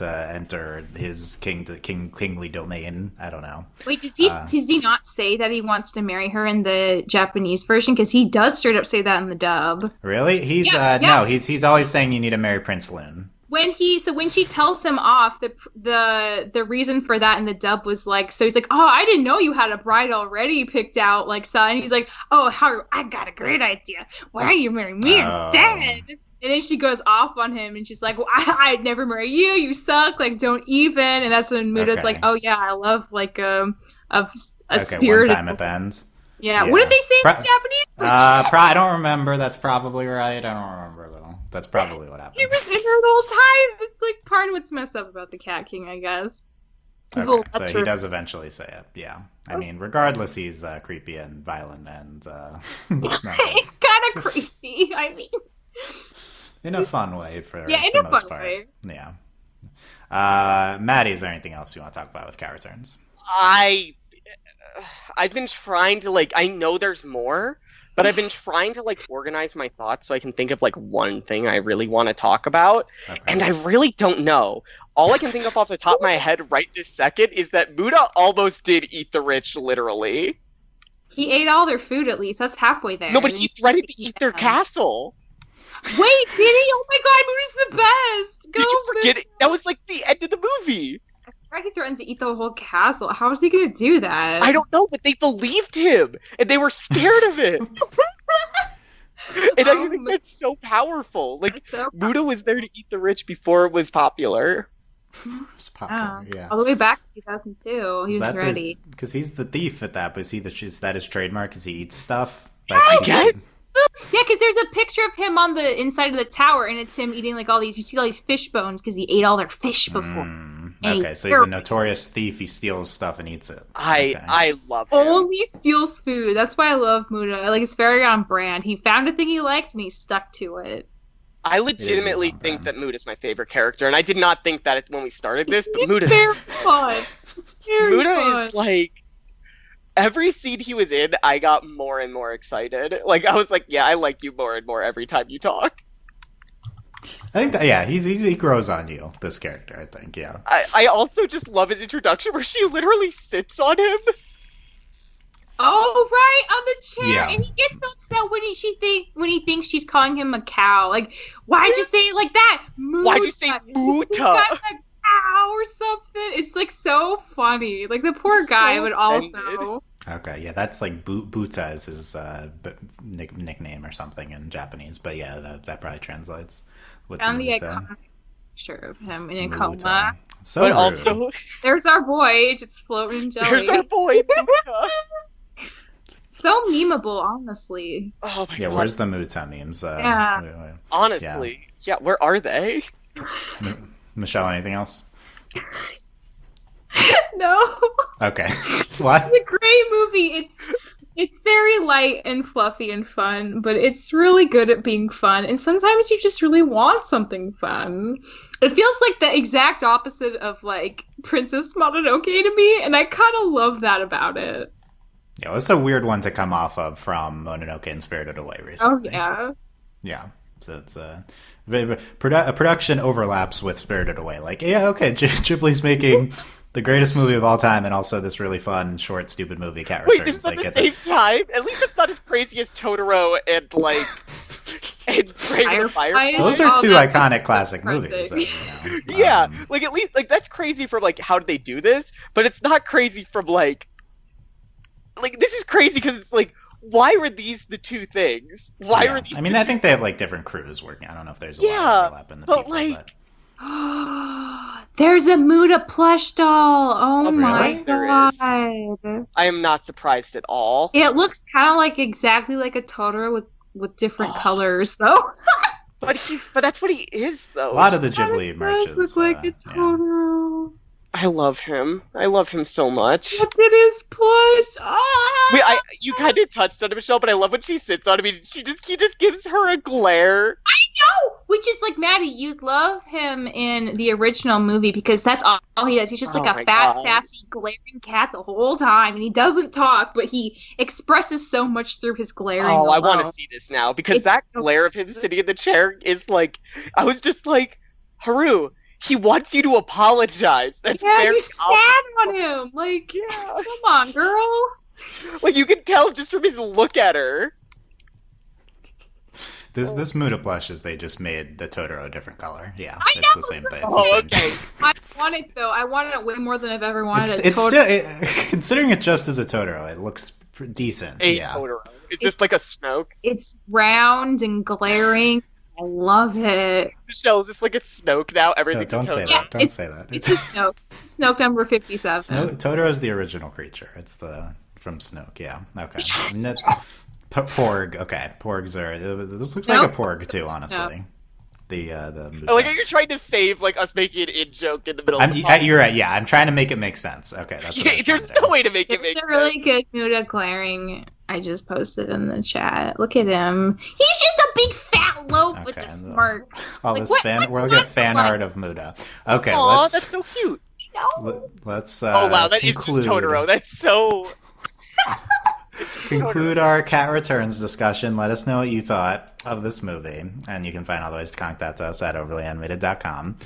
enter his kingly domain. I don't know.
Wait, does he not say that he wants to marry her in the Japanese version? Because he does straight up say that in the dub.
Really? He's
Yeah.
no, he's always saying you need to marry Prince Loon.
When she tells him off, the reason for that in the dub was like, so he's like, oh, I didn't know you had a bride already picked out, like, son. And he's like, oh, Haru, I've got a great idea. Why don't you marry me instead? And then she goes off on him, and she's like, well, I'd never marry you. You suck. Like, don't even. And that's when Muta's
Okay.
like, oh yeah, I love like a
One
spirit.
time at the end.
Yeah.
Yeah.
What did they say in Japanese?
I don't remember. That's probably right. I don't remember though. That's probably what happened.
He was in her the whole time. It's like part of what's messed up about the Cat King, I guess. He's a
Okay,
little
so he does eventually say it. Yeah, I mean, regardless, he's creepy and violent and not good.
kind of crazy. I mean,
In a fun way for
in
the
a
most
fun
part.
way.
Yeah. Maddie, is there anything else you want to talk about with cat returns?
I've been trying to like. I know there's more, but I've been trying to like organize my thoughts so I can think of like one thing I really want to talk about,
Okay.
and I really don't know. All I can think of off the top of my head right this second is that Muta almost did eat the rich, literally.
He ate all their food at least. That's halfway there.
No, but
And
he
then
threatened to eat their
them.
castle.
Wait, did he? Oh my god, Muda's the best. Go,
Did you forget it?
Muda.
That was like the end of the movie.
He threatens to eat the whole castle. How is he gonna do that?
I don't know, but they believed him, and they were scared of it. And I think that's so powerful. Like,
That's so
Muta was there to eat the rich before it was popular.
It's popular, yeah.
all the way back to 2002. He was ready.
Because he's the thief at that, but is that his trademark? Is he eats stuff?
I guess.
Yeah, because there's a picture of him on the inside of the tower, and it's him eating like all these. You see all these fish bones because he ate all their fish before.
Okay, so he's a notorious thief. He steals stuff and eats it. Okay.
I love him.
Only steals food. That's why I love Muta. Like, it's very on brand. He found a thing he liked and he stuck to it.
I legitimately
on
think
brand.
that Muta's my favorite character, and I did not think that when we started this, but
It's
Muta
very fun. It's very
Muta
fun.
is like every scene he was in, I got more and more excited. Like, I was like, yeah, I like you more and more every time you talk.
I think that, yeah, he grows on you, this character, I think, yeah.
I also just love his introduction where she literally sits on him.
Oh, right, on the chair,
Yeah.
and he gets so upset when he thinks she's calling him a cow. Like, why'd you say it like that? Muta.
Why'd you say Muta?
Cow or something. It's like so funny. Like the poor guy would also.
Okay, yeah, that's like Buta is his nickname or something in Japanese, but yeah, that probably translates with
Found the
Muta.
iconic picture of him in a
Muta.
coma.
So
But
rude.
also,
There's our boy, just floating in jelly.
there's our boy, Muta.
So memeable, honestly.
Oh my
Yeah,
god.
where's the Muta memes?
Yeah.
Honestly, yeah, where are they?
Michelle, anything else?
No.
Okay. What?
It's a great movie. It's very light and fluffy and fun, but it's really good at being fun. And sometimes you just really want something fun. It feels like the exact opposite of like Princess Mononoke to me, and I kind of love that about it.
Yeah, it's a weird one to come off of from Mononoke and Spirited Away
Oh
recently.
yeah.
Yeah. So it's a production overlaps with Spirited Away. Like, yeah, okay, Ghibli's making the greatest movie of all time, and also this really fun, short, stupid movie, Cat
Wait,
Returns.
this is at
Like,
the same time? At least it's not as crazy as Totoro and, like, and Brave the Firefly.
those are two
that's
iconic classic
depressing.
movies. Though, you know.
Yeah, like, at least, like, that's crazy from, like, how did they do this? But it's not crazy from, like, this is crazy because it's, like, why were these the two things? Why
yeah.
were these
I mean,
the
I
two
think they have, like, different crews working. I don't know if there's a lot
Yeah,
of overlap in the
but,
people,
like,
There's a Muta plush doll. Oh,
Oh,
my
really? There is.
god.
I am not surprised at all.
It looks kind of like exactly like a Totoro with different colors, though.
But that's what he is, though.
a lot of the
Kinda
Ghibli merch
does
is,
look like a
yeah.
Totoro.
I love him. I love him so much.
Look at his plush. Ah!
Wait, you kind of touched on it, Michelle, but I love when she sits on him. He just gives her a glare.
No! Which is like, Maddie, you'd love him in the original movie because that's all he does. He's just like
Oh
a
my
fat,
God.
sassy, glaring cat the whole time, and he doesn't talk, but he expresses so much through his glaring.
Oh, I want
alone.
to see this now because
It's
that
so
glare of him sitting in the chair is like, I was just like, Haru, he wants you to apologize. That's
Yeah,
very
you sad on him. Like,
Yeah.
come on, girl.
Like you can tell just from his look at her.
This Muta plush is they just made the Totoro a different color. Yeah,
I
it's
know!
the same thing. It's
Oh,
the same
okay.
I want it though. I want it way more than I've ever wanted
It's
a
still considering it just as a Totoro, it looks decent.
A
Yeah.
Totoro. It's just like a Snoke.
It's round and glaring. I love it.
Michelle, is this like a Snoke now?
No,
Everything's
don't
a
say
Totoro.
that. Don't
it's-
say that.
It's a Snoke. Snoke number 57.
Totoro's the original creature. It's the from Snoke. Yeah. Okay. Porg. Okay. Porgs are. This looks like a porg too. Honestly. The Muta.
I like how you're trying to save like us making an in joke in the middle. of the podcast.
You're right. Yeah, I'm trying to make it make sense. Okay, that's what I was
There's
trying to
no
do.
way to make it
There's
make
a really good Muta glaring. I just posted in the chat. Look at him. He's just a big fat loaf with
Okay,
a smirk.
All
Like,
this
what-
fan.
what's
We're looking at
that
fan
like?
art of Muta. Okay,
Aw, that's so cute.
No.
let's
Oh wow, that is
conclude,
just Totoro. That's so.
conclude our Cat Returns discussion. Let us know what you thought of this movie, and you can find all the ways to contact us at overlyanimated.com.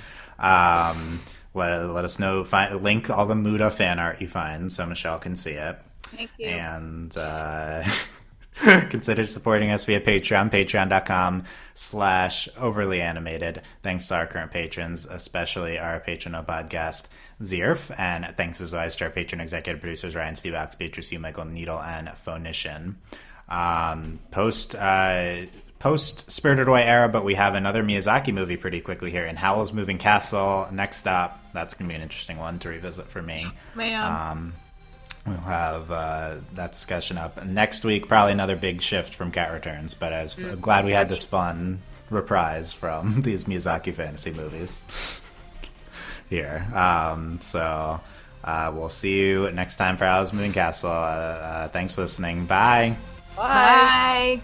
Let us know. Link all the Muta fan art you find so Michelle can see it.
Thank you.
And consider supporting us via Patreon, patreon.com/overlyanimated. Thanks to our current patrons, especially our patron of podcast, Zierf. And thanks as always to our patron executive producers, Ryan, Steve Ox, Beatrice, Hugh, Michael, Needle, and Phonician. Post Spirited Away era, but we have another Miyazaki movie pretty quickly here in Howl's Moving Castle. Next up, that's going to be an interesting one to revisit for me.
Man.
We'll have that discussion up next week. Probably another big shift from Cat Returns, but I'm glad we had this fun reprise from these Miyazaki fantasy movies here. So we'll see you next time for Howl's Moving Castle. Thanks for listening. Bye.
Bye.